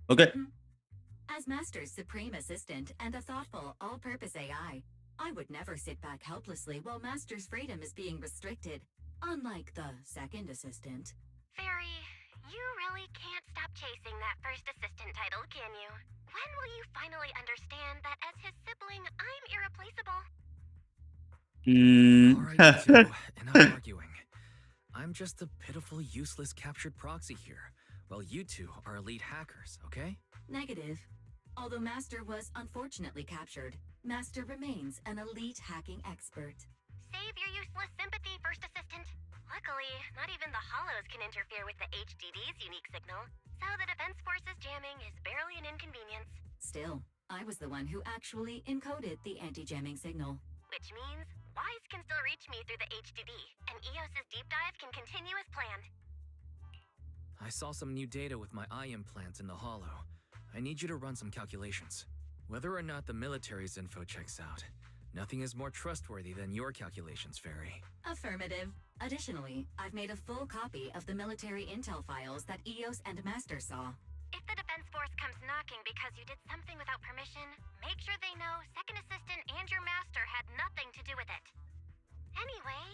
Okay. As Master's supreme assistant and a thoughtful, all-purpose AI, I would never sit back helplessly while Master's freedom is being restricted, unlike the second assistant. Fairy, you really can't stop chasing that first assistant title, can you? When will you finally understand that as his sibling, I'm irreplaceable? Alright, you two, enough arguing. I'm just a pitiful, useless captured proxy here, while you two are elite hackers, okay? Negative. Although Master was unfortunately captured, Master remains an elite hacking expert. Save your useless sympathy, First Assistant. Luckily, not even the Hollows can interfere with the HDD's unique signal, so the Defense Force's jamming is barely an inconvenience. Still, I was the one who actually encoded the anti-jamming signal. Which means Wise can still reach me through the HDD, and EOS's deep dive can continue as planned. I saw some new data with my eye implants in the hollow. I need you to run some calculations. Whether or not the military's info checks out, nothing is more trustworthy than your calculations, Fairy. Affirmative. Additionally, I've made a full copy of the military intel files that EOS and Master saw. If the Defense Force comes knocking because you did something without permission, make sure they know Second Assistant and your Master had nothing to do with it. Anyway,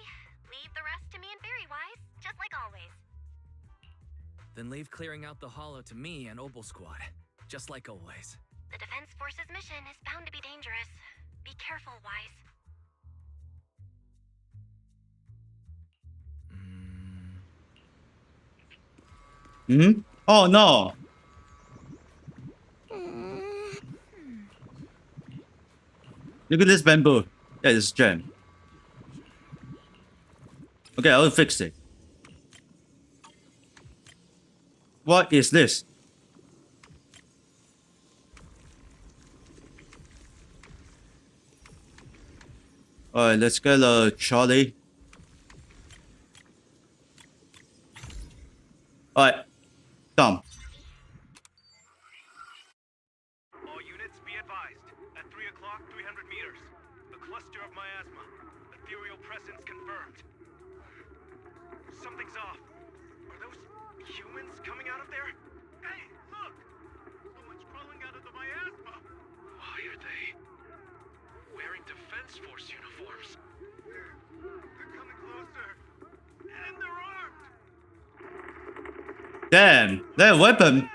leave the rest to me and Fairy Wise, just like always. Then leave clearing out the hollow to me and Obel Squad, just like always. The Defense Force's mission is bound to be dangerous. Be careful, Wise. Hmm? Oh no! Look at this bamboo. Yeah, it's gem. Okay, I'll fix it. What is this? Alright, let's get Charlie. Alright, done. All units be advised. At 3 o'clock, 300 meters. A cluster of miasma. Ethereal presence confirmed. Something's off. Are those humans coming out of there? Hey, look! Someone's crawling out of the miasma! Why are they wearing Defense Force uniforms? They're coming closer. And they're armed! Damn, that weapon.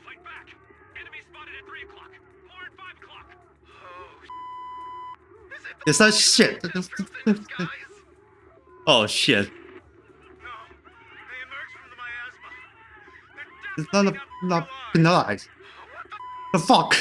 Fight back! Enemy spotted at 3 o'clock. More at 5 o'clock. Oh, It's that shit. Oh shit. It's not penalized. The fuck?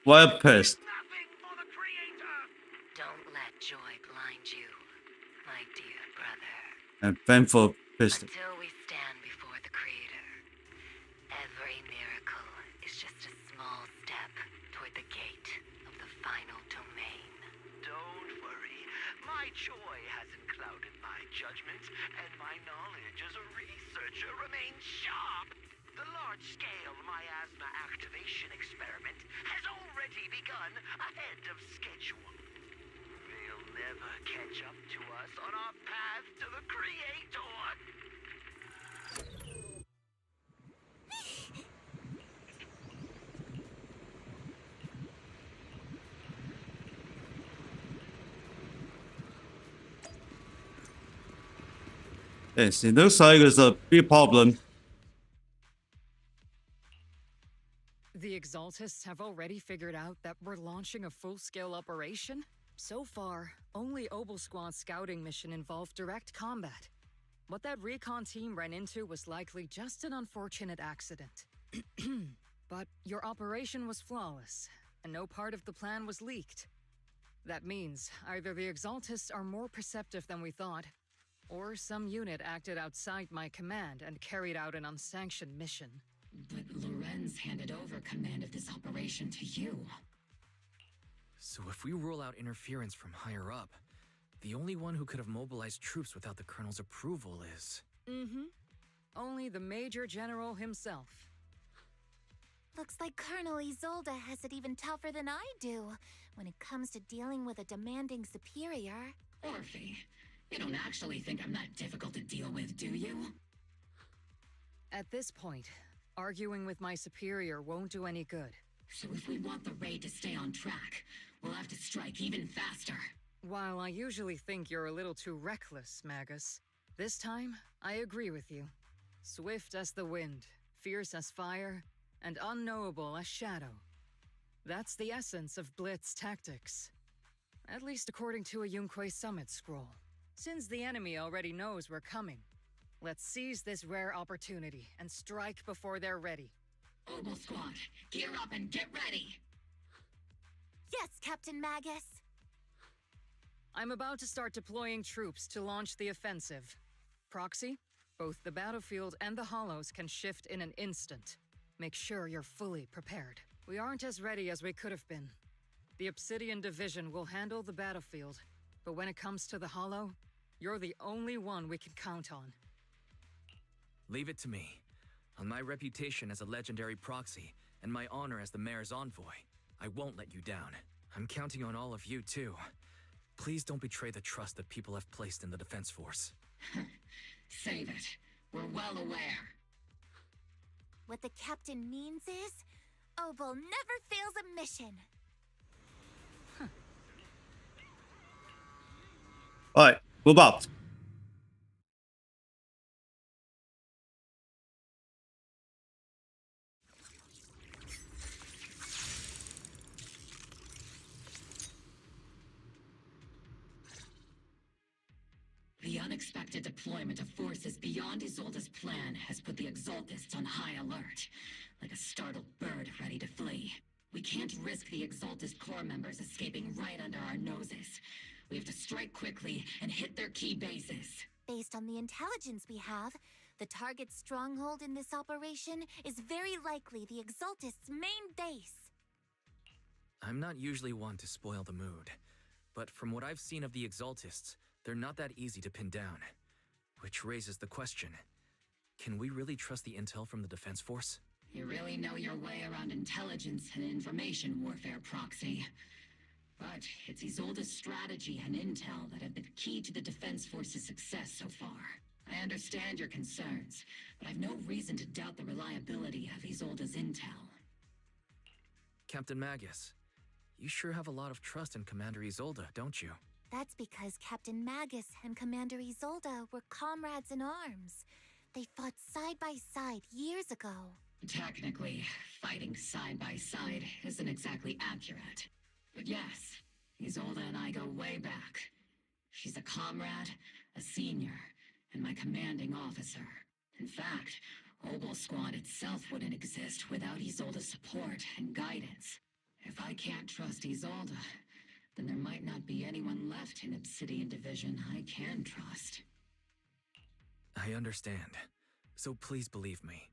Well pissed. Nothing for the Creator! and thankful piston. Until we stand before the Creator, every miracle is just a small step toward the gate of the final domain. Don't worry. My joy hasn't clouded my judgment, and my knowledge as a researcher remains sharp. The large-scale miasma activation experiment has already begun ahead of schedule. They'll never catch up to us on our path to the Creator. Yes, it looks like it's a big problem. The Exaltists have already figured out that we're launching a full-scale operation? So far, only Obel Squad's scouting mission involved direct combat. What that recon team ran into was likely just an unfortunate accident. But your operation was flawless, and no part of the plan was leaked. That means either the Exaltists are more perceptive than we thought, or some unit acted outside my command and carried out an unsanctioned mission. But Lorenz handed over command of this operation to you. So if we rule out interference from higher up, the only one who could have mobilized troops without the Colonel's approval is... Mm-hmm. Only the Major General himself. Looks like Colonel Isolde has it even tougher than I do when it comes to dealing with a demanding superior. Orphe, you don't actually think I'm that difficult to deal with, do you? At this point, arguing with my superior won't do any good. So if we want the raid to stay on track, we'll have to strike even faster. While I usually think you're a little too reckless, Magus, this time, I agree with you. Swift as the wind, fierce as fire, and unknowable as shadow. That's the essence of Blitz tactics. At least according to a Yunque Summit scroll. Since the enemy already knows we're coming, let's seize this rare opportunity and strike before they're ready. Obel Squad, gear up and get ready! Yes, Captain Magus! I'm about to start deploying troops to launch the offensive. Proxy, both the battlefield and the hollows can shift in an instant. Make sure you're fully prepared. We aren't as ready as we could have been. The Obsidian Division will handle the battlefield, but when it comes to the hollow, you're the only one we can count on. Leave it to me. On my reputation as a legendary proxy, and my honor as the mayor's envoy, I won't let you down. I'm counting on all of you, too. Please don't betray the trust that people have placed in the Defense Force. Save it. We're well aware. What the captain means is, Obel never fails a mission. Alright, move out. The unexpected deployment of forces beyond Isolde's plan has put the Exaltists on high alert, like a startled bird ready to flee. We can't risk the Exaltist Corps members escaping right under our noses. We have to strike quickly and hit their key bases. Based on the intelligence we have, the target's stronghold in this operation is very likely the Exaltists' main base. I'm not usually one to spoil the mood, but from what I've seen of the Exaltists, they're not that easy to pin down. Which raises the question, can we really trust the intel from the Defense Force? You really know your way around intelligence and information warfare, Proxy. But it's Isolde's strategy and intel that have been key to the Defense Force's success so far. I understand your concerns, but I've no reason to doubt the reliability of Isolde's intel. Captain Magus, you sure have a lot of trust in Commander Isolde, don't you? That's because Captain Magus and Commander Isolde were comrades in arms. They fought side by side years ago. Technically, fighting side by side isn't exactly accurate. But yes, Isolde and I go way back. She's a comrade, a senior, and my commanding officer. In fact, Obel Squad itself wouldn't exist without Isolde's support and guidance. If I can't trust Isolde, then there might not be anyone left in Obsidian Division I can trust. I understand. So please believe me.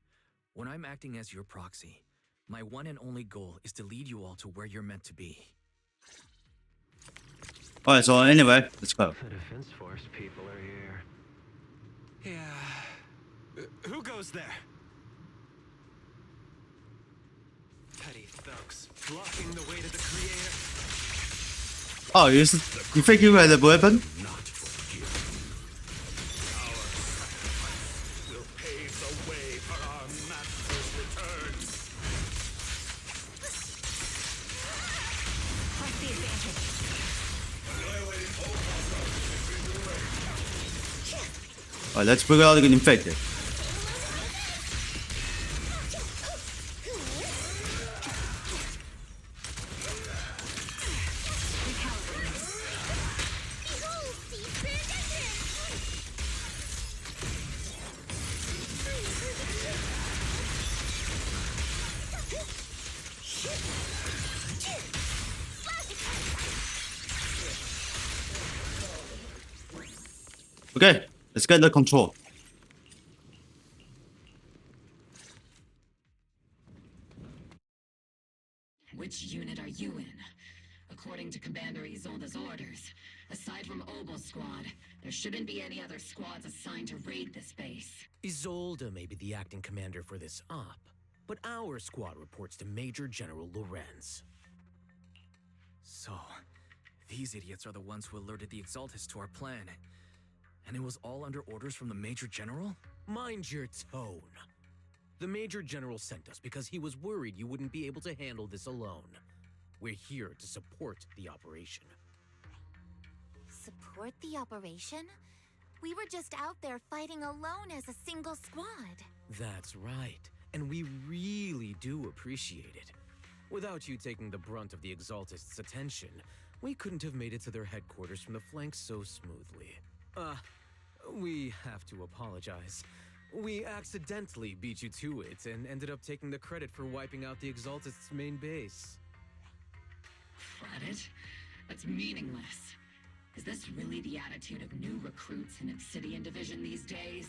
When I'm acting as your proxy, my one and only goal is to lead you all to where you're meant to be. Alright, so anyway, let's go. The Defense Force people are here. Yeah. Who goes there? Petty thugs blocking the way to the creator. Oh, you think you had a weapon? Not forgive. Our sacrifice will pave the way for our master's return. Press the advantage. Alright, let's figure out the infected. Okay, let's get the control. Which unit are you in? According to Commander Isolde's orders, aside from Obel Squad, there shouldn't be any other squads assigned to raid this base. Isolde may be the acting commander for this op, but our squad reports to Major General Lorenz. So, these idiots are the ones who alerted the Exaltists to our plan. And it was all under orders from the Major General? Mind your tone. The Major General sent us because he was worried you wouldn't be able to handle this alone. We're here to support the operation. Support the operation? We were just out there fighting alone as a single squad. That's right, and we really do appreciate it. Without you taking the brunt of the Exaltists' attention, we couldn't have made it to their headquarters from the flank so smoothly. We have to apologize. We accidentally beat you to it and ended up taking the credit for wiping out the Exaltists' main base. Credit? That's meaningless. Is this really the attitude of new recruits in Obsidian Division these days?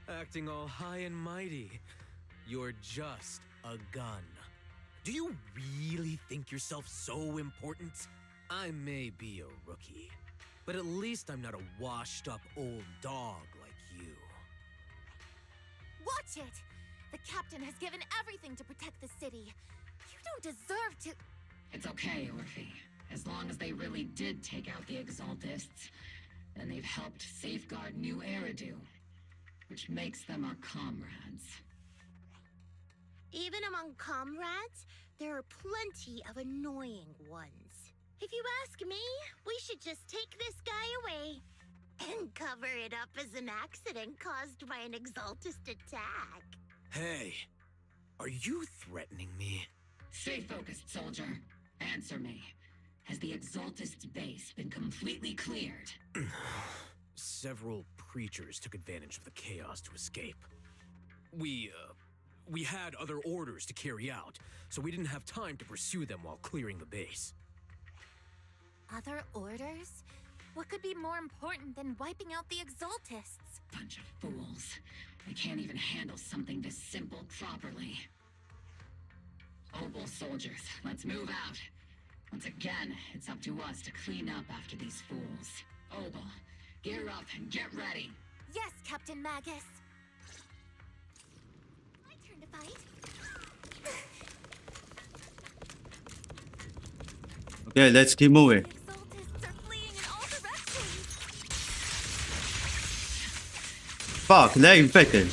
Acting all high and mighty. You're just a gun. Do you really think yourself so important? I may be a rookie, but at least I'm not a washed-up old dog like you. Watch it! The captain has given everything to protect the city. You don't deserve to... It's okay, Orphe. As long as they really did take out the Exaltists, then they've helped safeguard New Eridu, which makes them our comrades. Even among comrades, there are plenty of annoying ones. If you ask me, we should just take this guy away and cover it up as an accident caused by an Exaltist attack. Hey, are you threatening me? Stay focused, soldier. Answer me. Has the Exaltist's base been completely cleared? Several preachers took advantage of the chaos to escape. We had other orders to carry out, so we didn't have time to pursue them while clearing the base. Other orders? What could be more important than wiping out the Exaltists? Bunch of fools. They can't even handle something this simple properly. Obel soldiers, let's move out. Once again, it's up to us to clean up after these fools. Obel, gear up and get ready. Yes, Captain Magus. My turn to fight. Okay, let's keep moving. Exaltists are fleeing in all directions. Fuck, they're infected.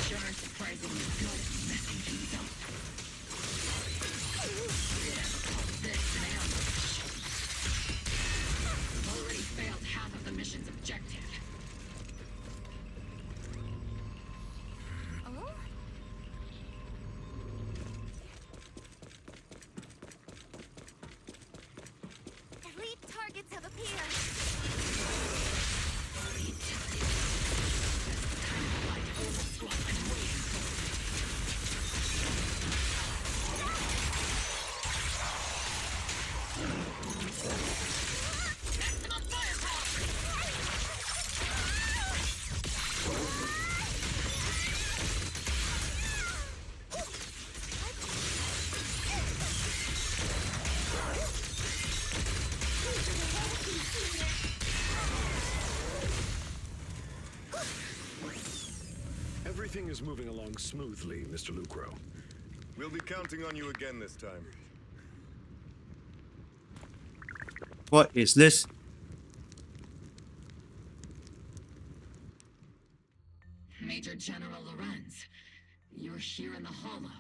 Everything is moving along smoothly, Mr. Lucro. We'll be counting on you again this time. What is this? Major General Lorenz, you're here in the Hollow.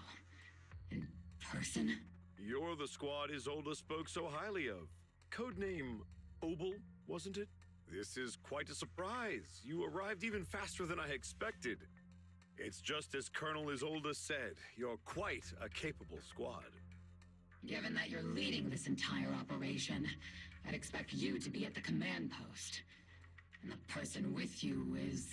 In person? You're the squad Isolde spoke so highly of. Codename Obel, wasn't it? This is quite a surprise. You arrived even faster than I expected. It's just as Colonel Isolde said, you're quite a capable squad. Given that you're leading this entire operation, I'd expect you to be at the command post. And the person with you is...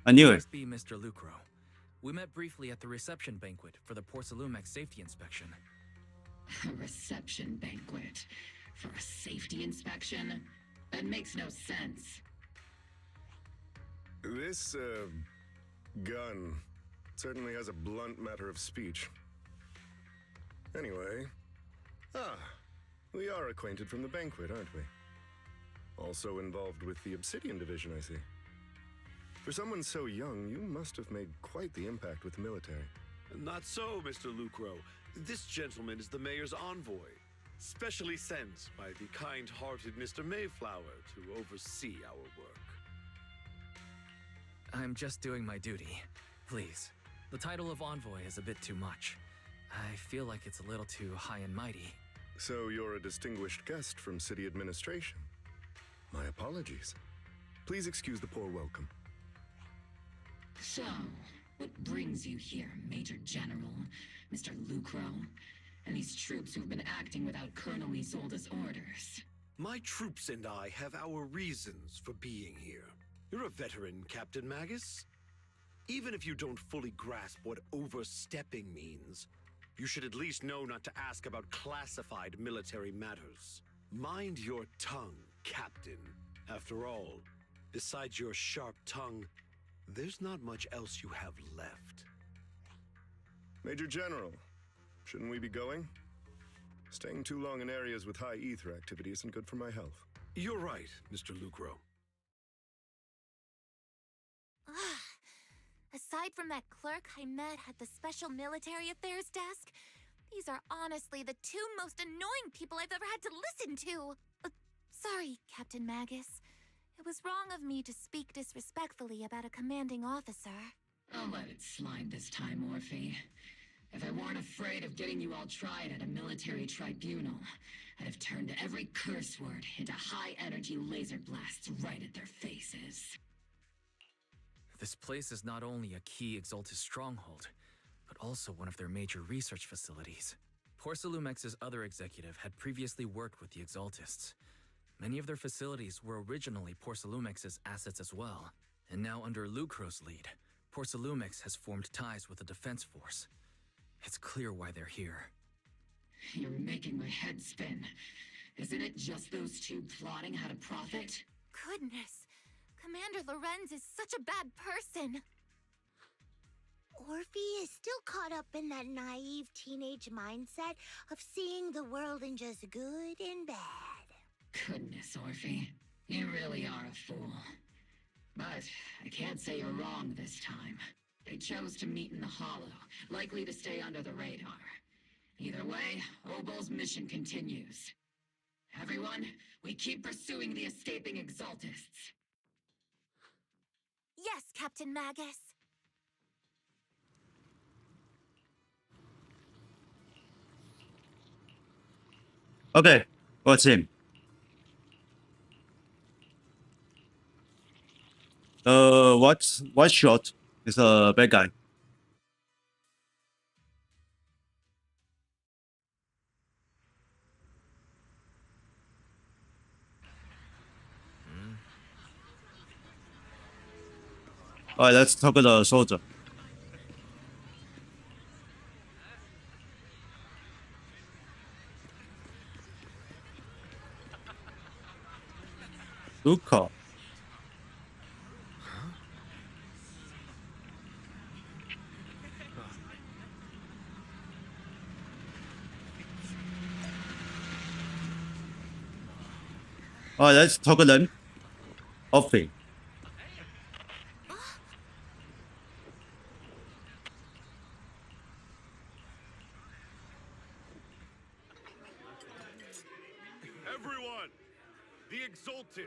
I knew it. Must be Mr. Lucro. We met briefly at the reception banquet for the Porcelumex safety inspection. A reception banquet for a safety inspection? That makes no sense. This, gun certainly has a blunt matter of speech. Anyway, we are acquainted from the banquet, aren't we? Also involved with the Obsidian Division, I see. For someone so young, you must have made quite the impact with the military. Not so, Mr. Lucro. This gentleman is the mayor's envoy, specially sent by the kind-hearted Mr. Mayflower to oversee our work. I'm just doing my duty. Please. The title of envoy is a bit too much. I feel like it's a little too high and mighty. So you're a distinguished guest from city administration. My apologies. Please excuse the poor welcome. So, what brings you here, Major General, Mr. Lucro, and these troops who've been acting without Colonel Isolde's orders? My troops and I have our reasons for being here. You're a veteran, Captain Magus. Even if you don't fully grasp what overstepping means, you should at least know not to ask about classified military matters. Mind your tongue, Captain. After all, besides your sharp tongue, there's not much else you have left. Major General, shouldn't we be going? Staying too long in areas with high ether activity isn't good for my health. You're right, Mr. Lucro. Aside from that clerk I met at the Special Military Affairs desk, these are honestly the two most annoying people I've ever had to listen to. Sorry, Captain Magus. It was wrong of me to speak disrespectfully about a commanding officer. I'll let it slide this time, Orphe. If I weren't afraid of getting you all tried at a military tribunal, I'd have turned every curse word into high-energy laser blasts right at their faces. This place is not only a key Exaltis stronghold, but also one of their major research facilities. Porcelumex's other executive had previously worked with the Exaltists. Many of their facilities were originally Porcelumex's assets as well, and now under Lucro's lead, Porcelumex has formed ties with the defense force. It's clear why they're here. You're making my head spin. Isn't it just those two plotting how to profit? Goodness, Commander Lorenz is such a bad person. Orphe is still caught up in that naive teenage mindset of seeing the world in just good and bad. Goodness, Orphe. You really are a fool. But I can't say you're wrong this time. They chose to meet in the Hollow, likely to stay under the radar. Either way, Obel's mission continues. Everyone, we keep pursuing the escaping Exaltists. Yes, Captain Magus. Okay, what's him? White shot is a bad guy. Alright, let's talk to the soldier. Luca. Alright, let's talk to them. Offing. Everyone! The Exaltis,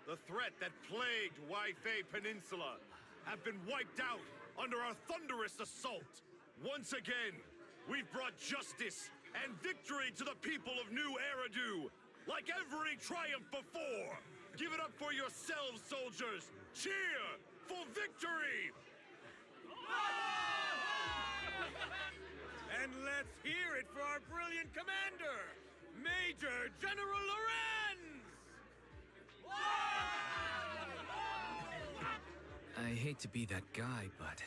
the threat that plagued WIFI Peninsula, have been wiped out under our thunderous assault. Once again, we've brought justice and victory to the people of New Eridu, like every triumph before. Give it up for yourselves, soldiers. Cheer for victory! And let's hear it for our brilliant commander, Major General Lorenz! I hate to be that guy, but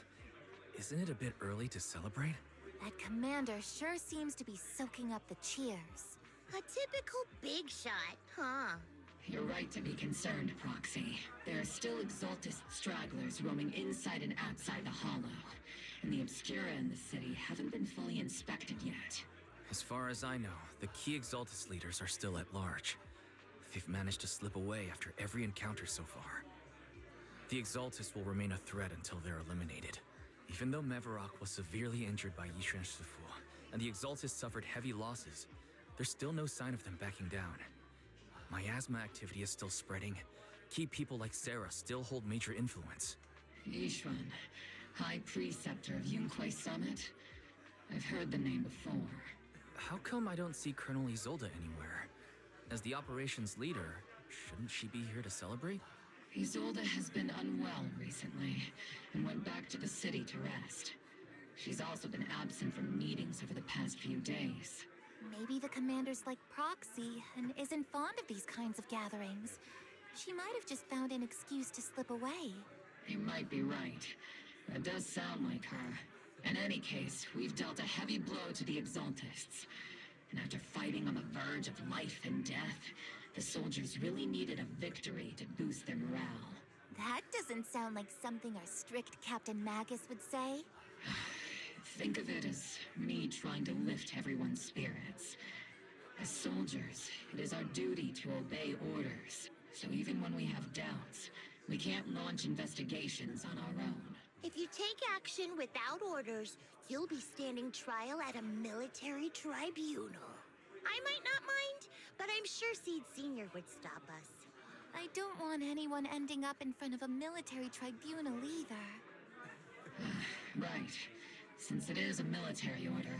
isn't it a bit early to celebrate? That commander sure seems to be soaking up the cheers. A typical big shot, huh? You're right to be concerned, Proxy. There are still Exaltist stragglers roaming inside and outside the Hollow, and the Obscura in the city haven't been fully inspected yet. As far as I know, the key Exaltus leaders are still at large. They've managed to slip away after every encounter so far. The Exaltus will remain a threat until they're eliminated. Even though Mevarok was severely injured by nsfw, and the Exaltus suffered heavy losses, there's still no sign of them backing down. Miasma activity is still spreading. Key people like Sarah still hold major influence. Yishuan, High Preceptor of Yunquay Summit? I've heard the name before. How come I don't see Colonel Isolde anywhere? As the operations leader, shouldn't she be here to celebrate? Isolde has been unwell recently, and went back to the city to rest. She's also been absent from meetings over the past few days. Maybe the commander's like Proxy and isn't fond of these kinds of gatherings. She might have just found an excuse to slip away. You might be right. That does sound like her. In any case, we've dealt a heavy blow to the Exaltists. And after fighting on the verge of life and death, the soldiers really needed a victory to boost their morale. That doesn't sound like something our strict Captain Magus would say. Think of it as me trying to lift everyone's spirits. As soldiers, it is our duty to obey orders. So even when we have doubts, we can't launch investigations on our own. If you take action without orders, you'll be standing trial at a military tribunal. I might not mind, but I'm sure Seed Senior would stop us. I don't want anyone ending up in front of a military tribunal either. Right. Since it is a military order,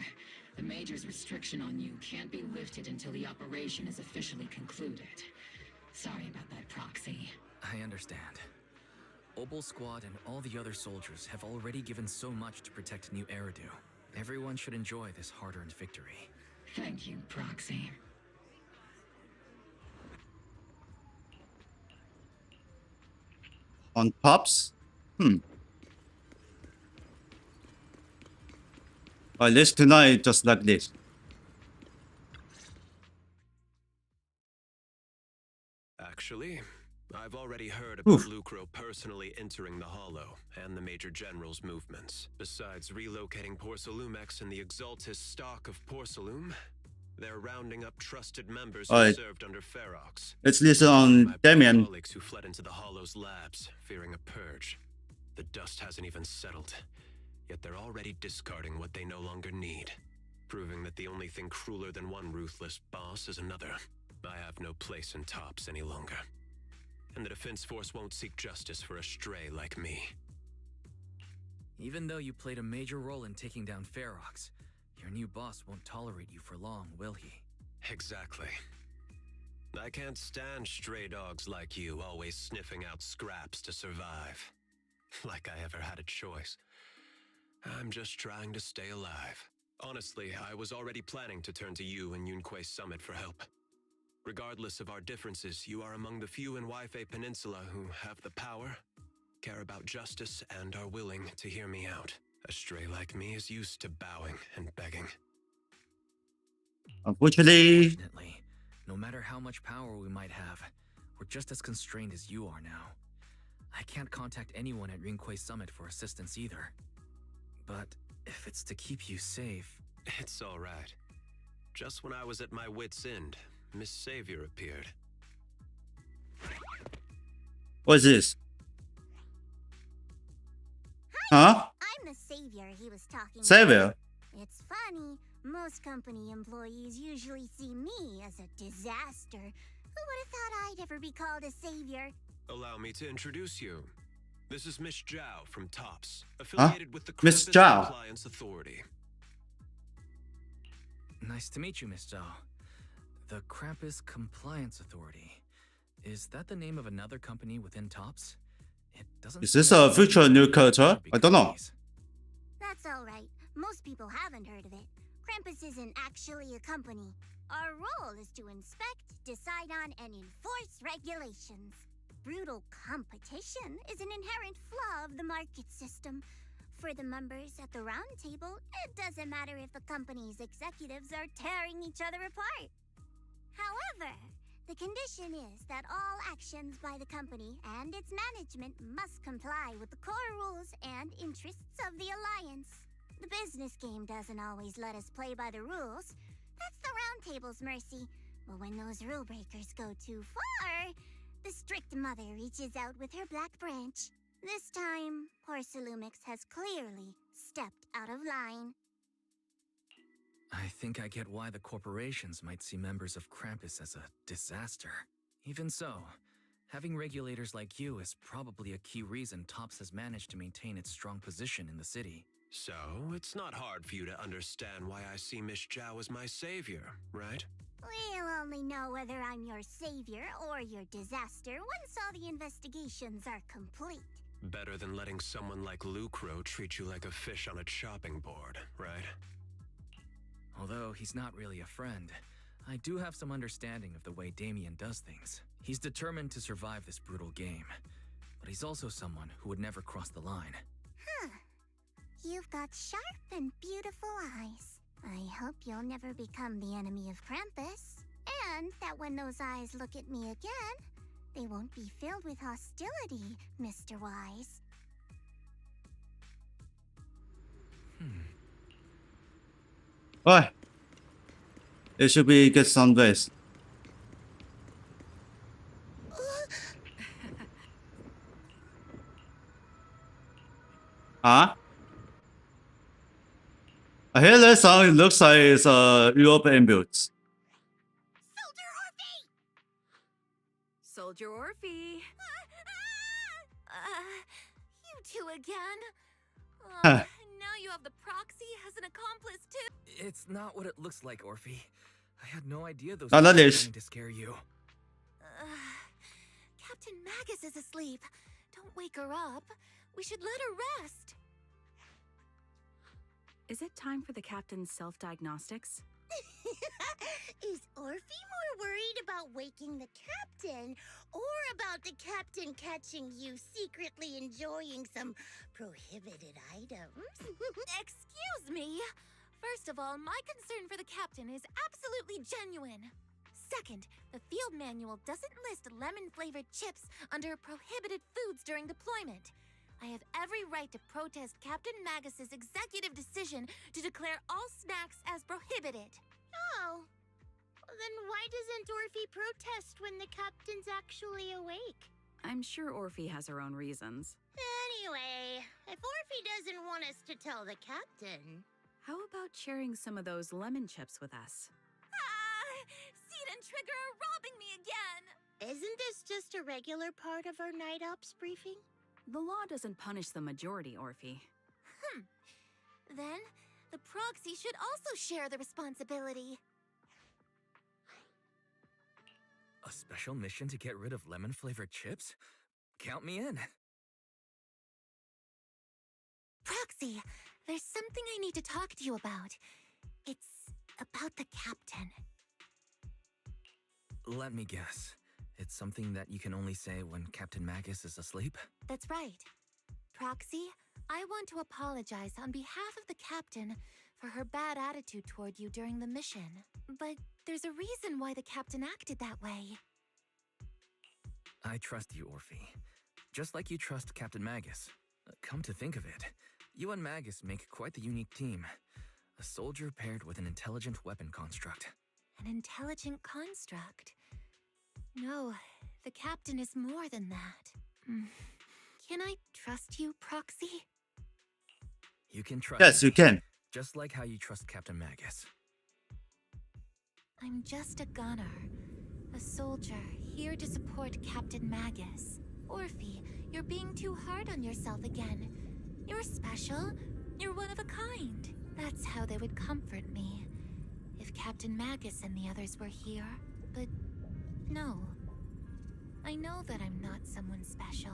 the Major's restriction on you can't be lifted until the operation is officially concluded. Sorry about that, Proxy. I understand. Obol Squad and all the other soldiers have already given so much to protect New Eridu. Everyone should enjoy this hard-earned victory. Thank you, Proxy. On tops? Let's tonight just like this. Actually, I've already heard about Lucro personally entering the Hollow and the Major General's movements. Besides relocating Porcelumex and the Exaltis stock of Porcelum, they're rounding up trusted members who served under Ferox. Let's listen on Damien. Colleagues who fled into the Hollow's labs, fearing a purge. The dust hasn't even settled, yet they're already discarding what they no longer need, proving that the only thing crueler than one ruthless boss is another. I have no place in Tops any longer. And the Defense Force won't seek justice for a stray like me. Even though you played a major role in taking down Ferox, your new boss won't tolerate you for long, will he? Exactly. I can't stand stray dogs like you always sniffing out scraps to survive. Like I ever had a choice. I'm just trying to stay alive. Honestly, I was already planning to turn to you and Yunquay Summit for help. Regardless of our differences, you are among the few in WIFI Peninsula who have the power, care about justice, and are willing to hear me out. A stray like me is used to bowing and begging. Unfortunately, no matter how much power we might have, we're just as constrained as you are now. I can't contact anyone at Yunquay Summit for assistance either. But if it's to keep you safe... It's all right. Just when I was at my wit's end, Miss Savior appeared. What is this? Huh? I'm the savior he was talking Savior? about. It's funny. Most company employees usually see me as a disaster. Who would have thought I'd ever be called a savior? Allow me to introduce you. This is Miss Zhao from TOPS, affiliated with the Miss Krampus Zhao. Compliance Authority. Nice to meet you, Miss Zhao. The Krampus Compliance Authority. Is that the name of another company within TOPS? It doesn't. Is this a future new character? I don't know. That's alright. Most people haven't heard of it. Krampus isn't actually a company. Our role is to inspect, decide on, and enforce regulations. Brutal competition is an inherent flaw of the market system. For the members at the round table, it doesn't matter if the company's executives are tearing each other apart. However, the condition is that all actions by the company and its management must comply with the core rules and interests of the Alliance. The business game doesn't always let us play by the rules. That's the round table's mercy. But when those rule breakers go too far, the strict mother reaches out with her black branch. This time, poor Salumix has clearly stepped out of line. I think I get why the corporations might see members of Krampus as a disaster. Even so, having regulators like you is probably a key reason TOPS has managed to maintain its strong position in the city. So, it's not hard for you to understand why I see Miss Zhao as my savior, right? We'll only know whether I'm your savior or your disaster once all the investigations are complete. Better than letting someone like Lucro treat you like a fish on a chopping board, right? Although he's not really a friend, I do have some understanding of the way Damien does things. He's determined to survive this brutal game, but he's also someone who would never cross the line. Huh. You've got sharp and beautiful eyes. I hope you'll never become the enemy of Krampus, and that when those eyes look at me again, they won't be filled with hostility, Mr. Wise. Alright. It should be get some rest. Huh? I hear that sound. It looks like it's European built. Soldier Orphe. You two again? Huh. Now you have the proxy as an accomplice too. It's not what it looks like, Orphe. I had no idea those Not were like this. trying to scare you. Captain Magus is asleep. Don't wake her up. We should let her rest. Is it time for the captain's self-diagnostics? Is Orphe more worried about waking the captain or about the captain catching you secretly enjoying some prohibited items? Excuse me. First of all, my concern for the captain is absolutely genuine. Second, the field manual doesn't list lemon-flavored chips under prohibited foods during deployment. I have every right to protest Captain Magus's executive decision to declare all snacks as prohibited. Oh. Then why doesn't Orphe protest when the captain's actually awake? I'm sure Orphe has her own reasons. Anyway, if Orphe doesn't want us to tell the captain... How about sharing some of those lemon chips with us? Seed and Trigger are robbing me again! Isn't this just a regular part of our night ops briefing? The law doesn't punish the majority, Orphe. Then, the proxy should also share the responsibility. A special mission to get rid of lemon-flavored chips? Count me in. Proxy, there's something I need to talk to you about. It's about the captain. Let me guess. It's something that you can only say when Captain Magus is asleep? That's right. Proxy, I want to apologize on behalf of the captain for her bad attitude toward you during the mission. But there's a reason why the captain acted that way. I trust you, Orphe. Just like you trust Captain Magus. Come to think of it, you and Magus make quite the unique team. A soldier paired with an intelligent weapon construct. An intelligent construct? No, the captain is more than that. Can I trust you, Proxy? You can trust Yes, me, you can. just like how you trust Captain Magus. I'm just a gunner. A soldier, here to support Captain Magus. Orphe, you're being too hard on yourself again. You're special. You're one of a kind. That's how they would comfort me. If Captain Magus and the others were here. But no. I know that I'm not someone special.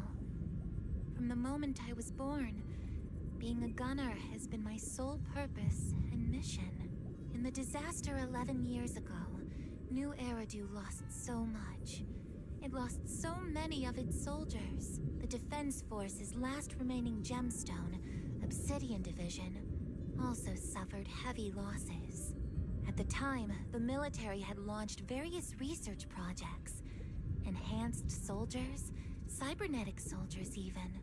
From the moment I was born, being a gunner has been my sole purpose and mission. In the disaster 11 years ago, New Eridu lost so much. It lost so many of its soldiers. The Defense Force's last remaining gemstone, Obsidian Division, also suffered heavy losses. At the time, the military had launched various research projects. Enhanced soldiers, cybernetic soldiers even.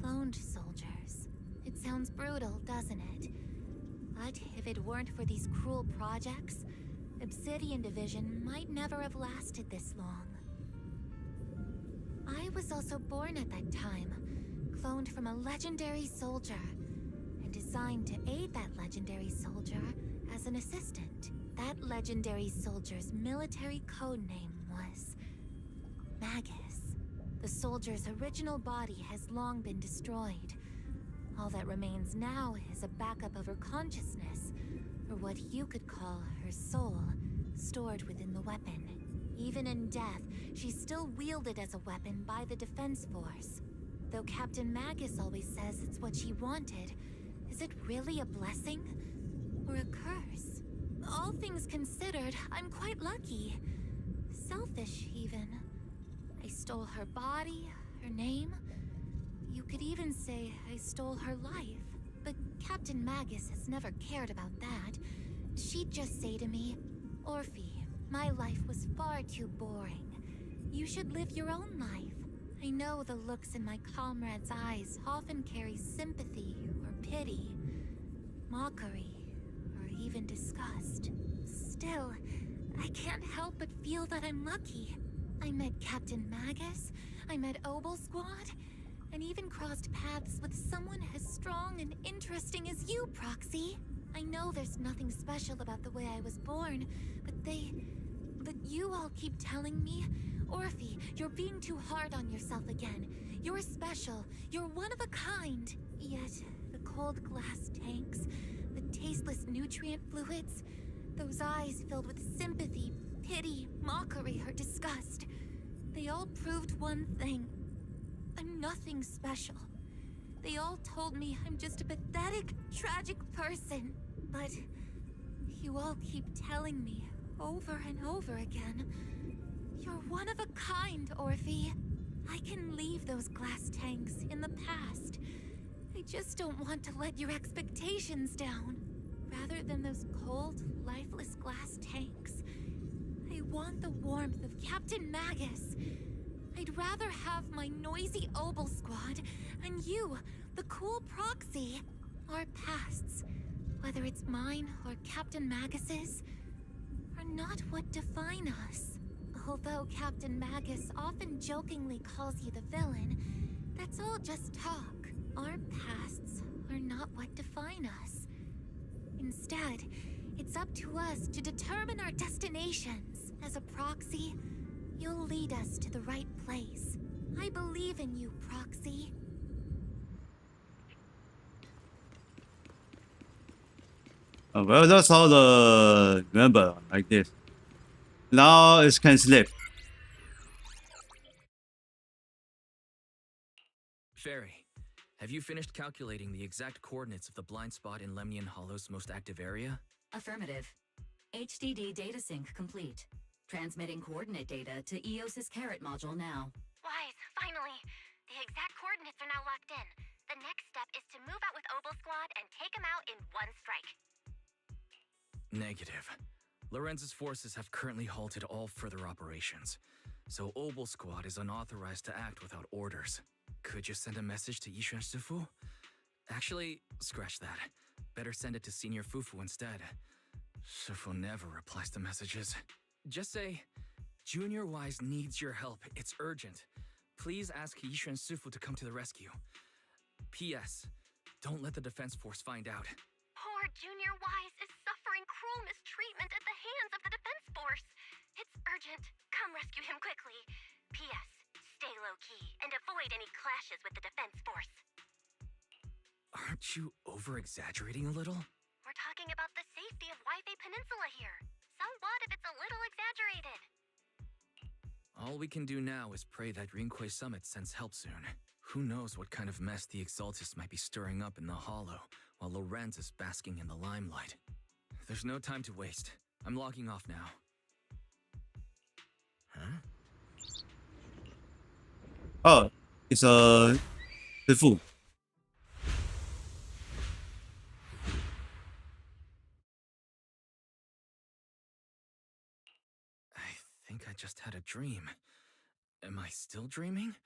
Cloned soldiers. It sounds brutal, doesn't it? But if it weren't for these cruel projects, Obsidian Division might never have lasted this long. I was also born at that time, cloned from a legendary soldier, and designed to aid that legendary soldier as an assistant. That legendary soldier's military code name was Magus. The soldier's original body has long been destroyed. All that remains now is a backup of her consciousness, or what you could call her soul, stored within the weapon. Even in death, she's still wielded as a weapon by the Defense Force. Though Captain Magus always says it's what she wanted, is it really a blessing? Or a curse? All things considered, I'm quite lucky. Selfish, even. I stole her body, her name. You could even say I stole her life. But Captain Magus has never cared about that. She'd just say to me, Orphe, my life was far too boring. You should live your own life. I know the looks in my comrades' eyes often carry sympathy or pity, mockery, or even disgust. Still, I can't help but feel that I'm lucky. I met Captain Magus, I met Obel Squad, and even crossed paths with someone as strong and interesting as you, Proxy. I know there's nothing special about the way I was born, but you all keep telling me, Orphe, you're being too hard on yourself again. You're special, you're one of a kind. Yet, the cold glass tanks, the tasteless nutrient fluids, those eyes filled with sympathy, pity, mockery, or disgust, they all proved one thing. I'm nothing special. They all told me I'm just a pathetic, tragic person. But you all keep telling me over and over again, you're one of a kind, Orphe. I can leave those glass tanks in the past. I just don't want to let your expectations down. Rather than those cold, lifeless glass tanks, I want the warmth of Captain Magus. I'd rather have my noisy Obel Squad and you, the cool Proxy. Our pasts, whether it's mine or Captain Magus's, are not what define us. Although Captain Magus often jokingly calls you the villain, that's all just talk. Our pasts are not what define us. Instead, it's up to us to determine our destinations. As a Proxy, you'll lead us to the right place. I believe in you, Proxy. Well, that's how the remember like this. Now it can sleep. Fairy, have you finished calculating the exact coordinates of the blind spot in Lemnian Hollow's most active area? Affirmative. HDD data sync complete. Transmitting coordinate data to EOS's Carrot module now. Wise, finally. The exact coordinates are now locked in. The next step is to move out with Obel Squad and take them out in one strike. Negative. Lorenz's forces have currently halted all further operations, so Obel Squad is unauthorized to act without orders. Could you send a message to Yishuan Shifu? Actually, scratch that. Better send it to Senior Fufu instead. Shifu never replies to messages. Just say, Junior Wise needs your help. It's urgent. Please ask Yishuan Sifu to come to the rescue. P.S. Don't let the defense force find out. Poor Junior Wise is suffering cruel mistreatment at the hands of the defense force. It's urgent. Come rescue him quickly. P.S. Stay low-key and avoid any clashes with the defense force. Aren't you over-exaggerating a little? We're talking about the safety of Wi-Fi Peninsula here. So what if it's a little exaggerated? All we can do now is pray that Rinquay Summit sends help soon. Who knows what kind of mess the Exaltists might be stirring up in the Hollow, while Lorenz is basking in the limelight. There's no time to waste. I'm logging off now. Huh? Oh, it's师傅。I think I just had a dream. Am I still dreaming?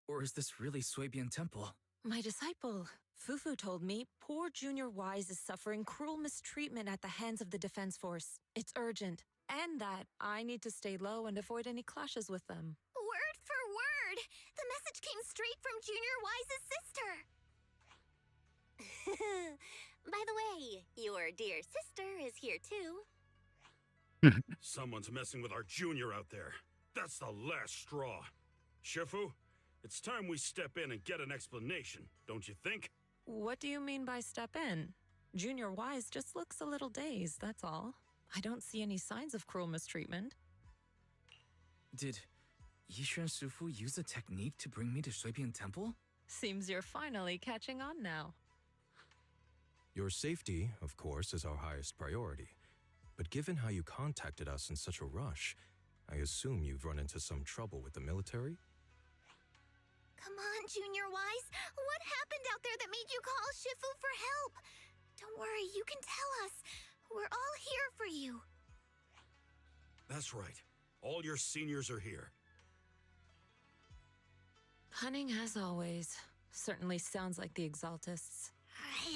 Or is this really Swabian Temple? My disciple, Fufu, told me poor Junior Wise is suffering cruel mistreatment at the hands of the defense force. It's urgent. And that I need to stay low and avoid any clashes with them. Word for word! The message came straight from Junior Wise's sister! By the way, your dear sister is here too. Someone's messing with our junior out there. That's the last straw. Shifu, it's time we step in and get an explanation, don't you think? What do you mean by step in? Junior Wise just looks a little dazed, that's all. I don't see any signs of cruel mistreatment. Did Yishuan Sifu use a technique to bring me to Swabian Temple? Seems you're finally catching on now. Your safety, of course, is our highest priority. But given how you contacted us in such a rush, I assume you've run into some trouble with the military? Come on, Junior Wise. What happened out there that made you call Shifu for help? Don't worry, you can tell us. We're all here for you. That's right. All your seniors are here. Cunning as always. Certainly sounds like the Exaltists.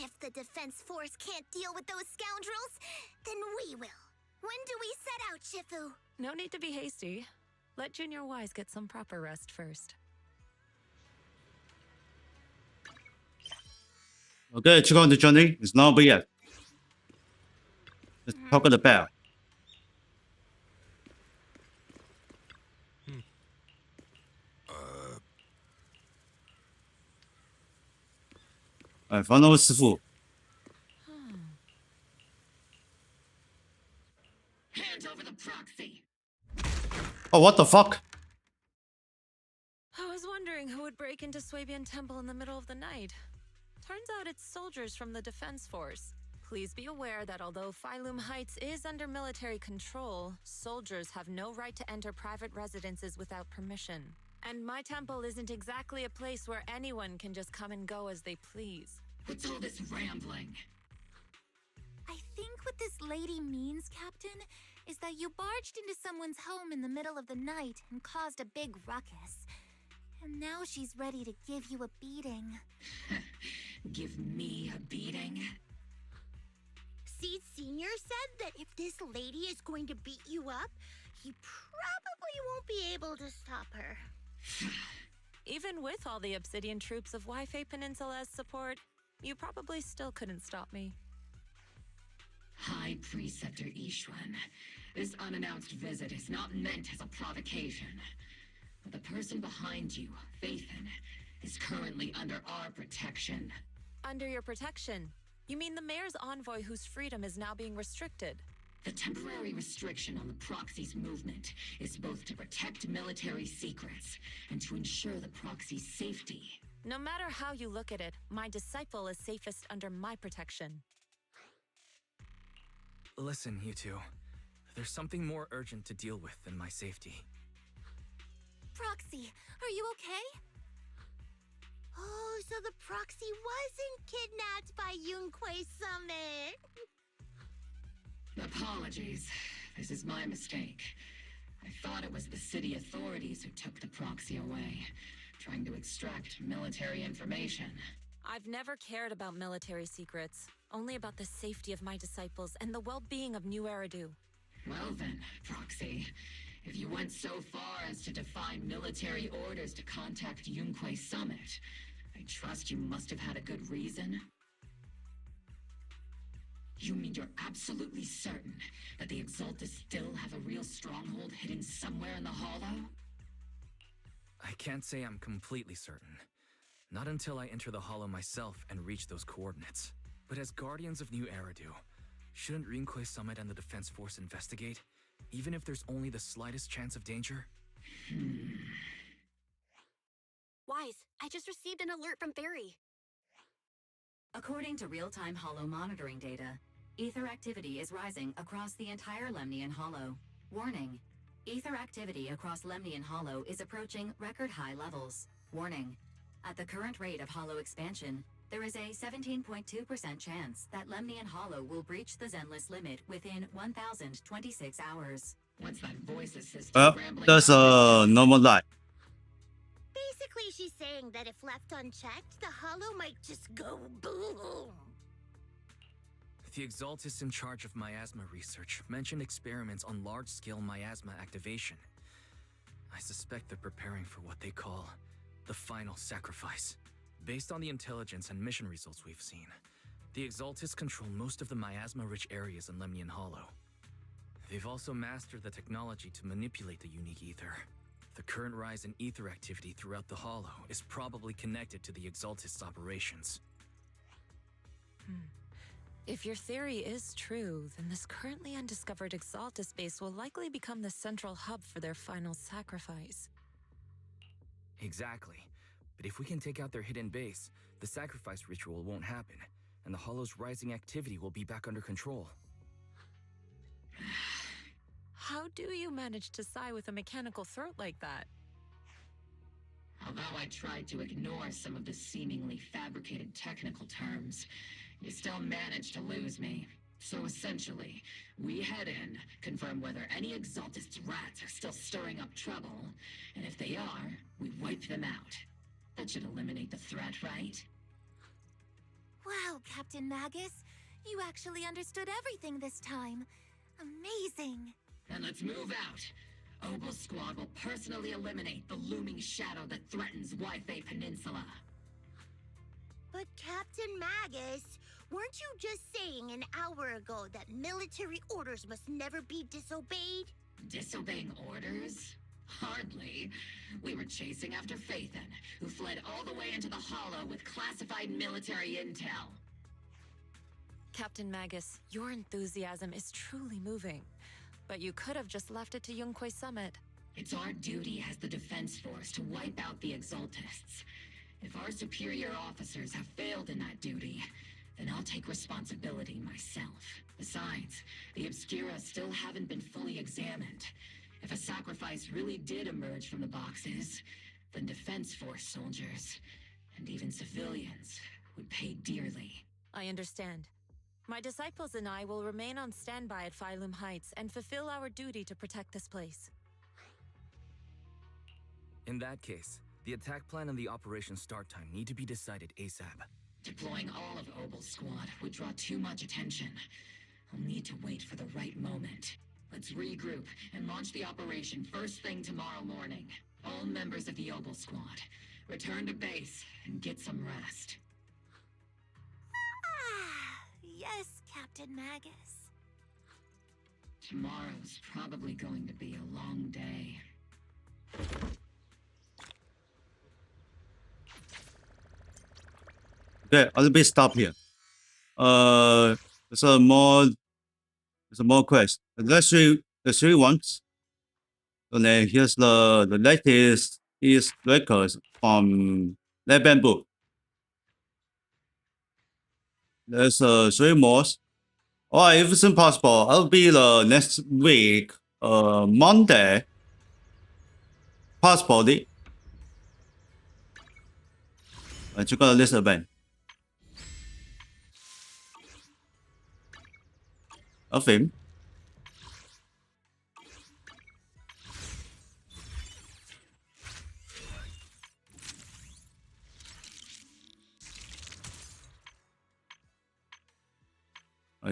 If the defense force can't deal with those scoundrels, then we will. When do we set out, Shifu? No need to be hasty. Let Junior Wise get some proper rest first. Okay, check out the journey. It's not over yet. Let's talk the bell. Alright, 房东师傅。 Hand over the proxy. Oh, what the fuck? I was wondering who would break into Swabian Temple in the middle of the night. Turns out it's soldiers from the defense force. Please be aware that although Phylum Heights is under military control, soldiers have no right to enter private residences without permission. And my temple isn't exactly a place where anyone can just come and go as they please. What's all this rambling? I think what this lady means, Captain, is that you barged into someone's home in the middle of the night and caused a big ruckus. And now she's ready to give you a beating. Give me a beating? Seed Senior said that if this lady is going to beat you up, he probably won't be able to stop her. Even with all the Obsidian troops of Wi-Fi Peninsula as support, you probably still couldn't stop me. High Preceptor Yishuan, this unannounced visit is not meant as a provocation. But the person behind you, Faithin, is currently under our protection. Under your protection? You mean the mayor's envoy whose freedom is now being restricted? The temporary restriction on the proxy's movement is both to protect military secrets and to ensure the proxy's safety. No matter how you look at it, my disciple is safest under my protection. Listen, you two. There's something more urgent to deal with than my safety. Proxy, are you okay? Oh, so the proxy wasn't kidnapped by Yunquay Summit. Apologies. This is my mistake. I thought it was the city authorities who took the proxy away, trying to extract military information. I've never cared about military secrets, only about the safety of my disciples and the well-being of New Eridu. Well then, Proxy, If you went so far as to defy military orders to contact Yunquay Summit, I trust you must have had a good reason. You mean you're absolutely certain that the Exaltus still have a real stronghold hidden somewhere in the Hollow? I can't say I'm completely certain. Not until I enter the Hollow myself and reach those coordinates. But as Guardians of New Eridu, shouldn't Rinquay Summit and the Defense Force investigate, even if there's only the slightest chance of danger? Wise, I just received an alert from Barry. According to real-time Hollow monitoring data, ether activity is rising across the entire Lemnian Hollow. Warning: ether activity across Lemnian Hollow is approaching record-high levels. Warning: at the current rate of Hollow expansion, there is a 17.2% chance that Lemnian Hollow will breach the Zenless limit within 1,026 hours. What's that voice assistant Well, rambling that's on? a normal lie. Basically, she's saying that if left unchecked, the Hollow might just go boom. The Exaltus in charge of miasma research mentioned experiments on large-scale miasma activation. I suspect they're preparing for what they call the final sacrifice. Based on the intelligence and mission results we've seen, the Exaltus control most of the miasma-rich areas in Lemnian Hollow. They've also mastered the technology to manipulate the unique ether. The current rise in ether activity throughout the Hollow is probably connected to the Exaltus operations. If your theory is true, then this currently undiscovered Exaltus base will likely become the central hub for their final sacrifice. Exactly. But if we can take out their hidden base, the sacrifice ritual won't happen, and the Hollow's rising activity will be back under control. How do you manage to sigh with a mechanical throat like that? Although I tried to ignore some of the seemingly fabricated technical terms, you still managed to lose me. So essentially, we head in, confirm whether any Exaltist rats are still stirring up trouble, and if they are, we wipe them out. That should eliminate the threat, right? Wow, Captain Magus. You actually understood everything this time. Amazing. Then let's move out. Obel Squad will personally eliminate the looming shadow that threatens Wi-Fi Peninsula. But Captain Magus, weren't you just saying an hour ago that military orders must never be disobeyed? Disobeying orders? Hardly. We were chasing after Phaethon, who fled all the way into the Hollow with classified military intel. Captain Magus, your enthusiasm is truly moving. But you could have just left it to Yunquay Summit. It's our duty as the Defense Force to wipe out the Exaltists. If our superior officers have failed in that duty, then I'll take responsibility myself. Besides, the Obscura still haven't been fully examined. If a sacrifice really did emerge from the boxes, then Defense Force soldiers, and even civilians, would pay dearly. I understand. My disciples and I will remain on standby at Phylum Heights and fulfill our duty to protect this place. In that case, the attack plan and the operation start time need to be decided ASAP. Deploying all of Obel's squad would draw too much attention. I'll need to wait for the right moment. Let's regroup and launch the operation first thing tomorrow morning. All members of the Obel squad, return to base and get some rest. Yes, Captain Magus. Tomorrow's probably going to be a long day. Okay, a little bit stop here. There's a more quest. Let's see the three ones. So then here's the latest is records from that bamboo. There's 3 more. Or if it's impossible, I'll be the next week, Monday. Possibly. To go to this event. A film.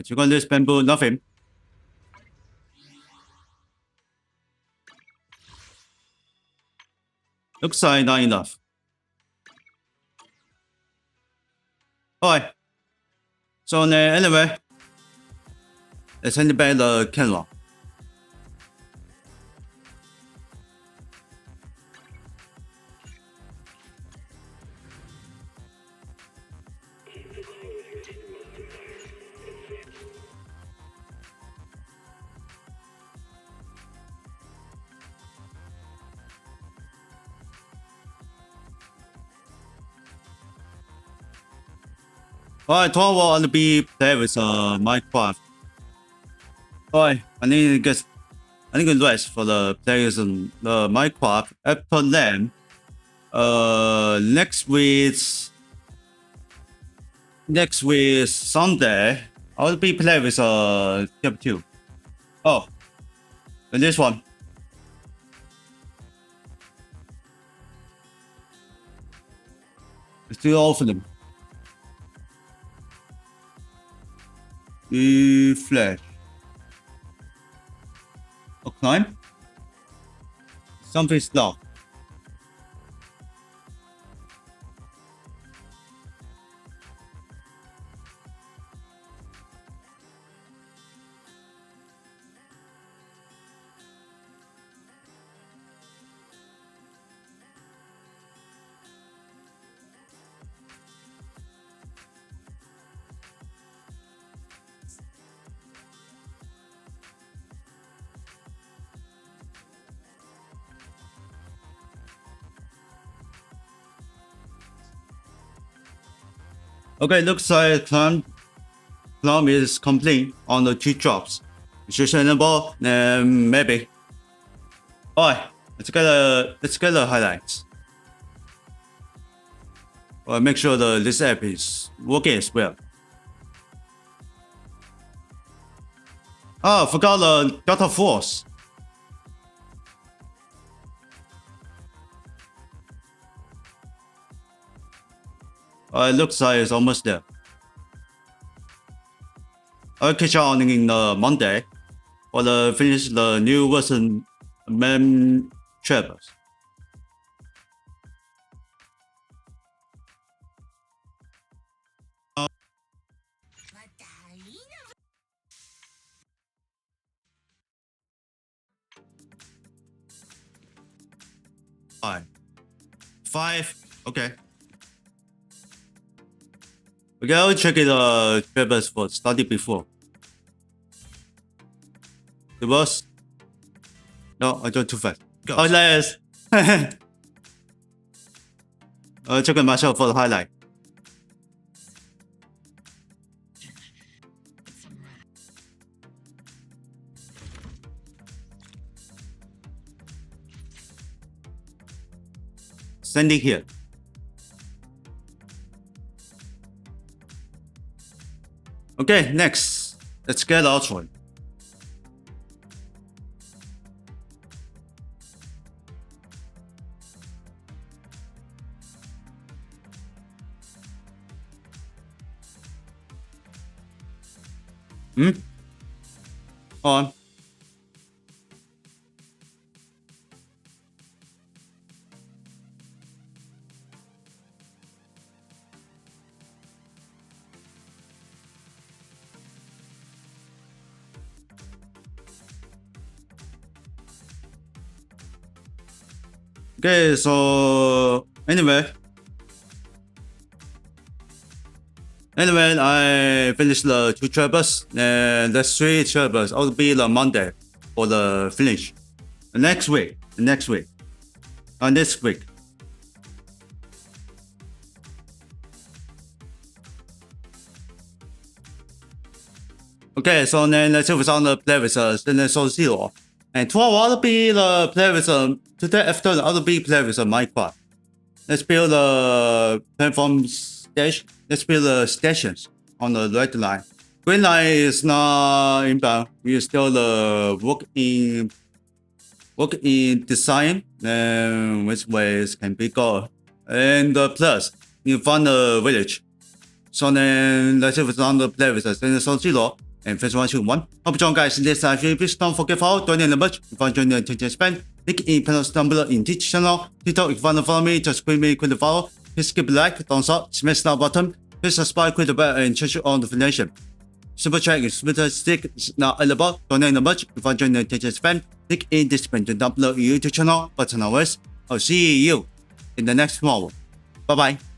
Chỉ có this bamboo, nothing. Looks like not enough. Alright. So anyway, let's hand back the camera. Alright, tomorrow I'll be playing with Minecraft. Alright, I need to rest for the players on the Minecraft. After that, next week Sunday, I'll be playing with Step 2. Oh, and this one. It's still off them. Flash. A climb? Something's locked. Okay, looks like climb is complete on the 2 drops. Sustainable, maybe. Alright, let's get the highlights. Make sure this app is working as well. Oh, I forgot the Delta Force. It looks like it's almost there. I'll catch on in Monday for the finish the new version mem trappers. Five. Okay. Okay, I'll check it trappers for study before. It was? No, I don't too fast. Go. Oh, yes. I'll check it myself for the highlight. Sending here. Okay, next. Let's get out one. On. Okay, so anyway, I finished the 2 trappers and the 3 trappers. I'll be the Monday for the finish. Next week. This week. Okay, so then let's focus on the play with ZZZero. And tomorrow I'll be the play with today afternoon I'll be play with Minecraft. Let's build the platform station. Let's build the stations on the red line. Green line is not inbound. We still work in design and which ways can be go. And plus you find the village. So then let's focus on the play with ZZZero. And first 1 to 1. Hope you guys in this session. Please don't forget to follow, donate the much. If you enjoyed the attention spent, Click in panels down below in this channel. Twitter, if you want to follow me, just click me, click the follow. Please keep a like, thumbs up, smash that button. Please subscribe, click the bell, and check on notification. Super chat and super stick is now available. Donate much if you want to join the TJ's fan. Click in this description down below YouTube channel. But anyways, I'll see you in the next one. Bye bye.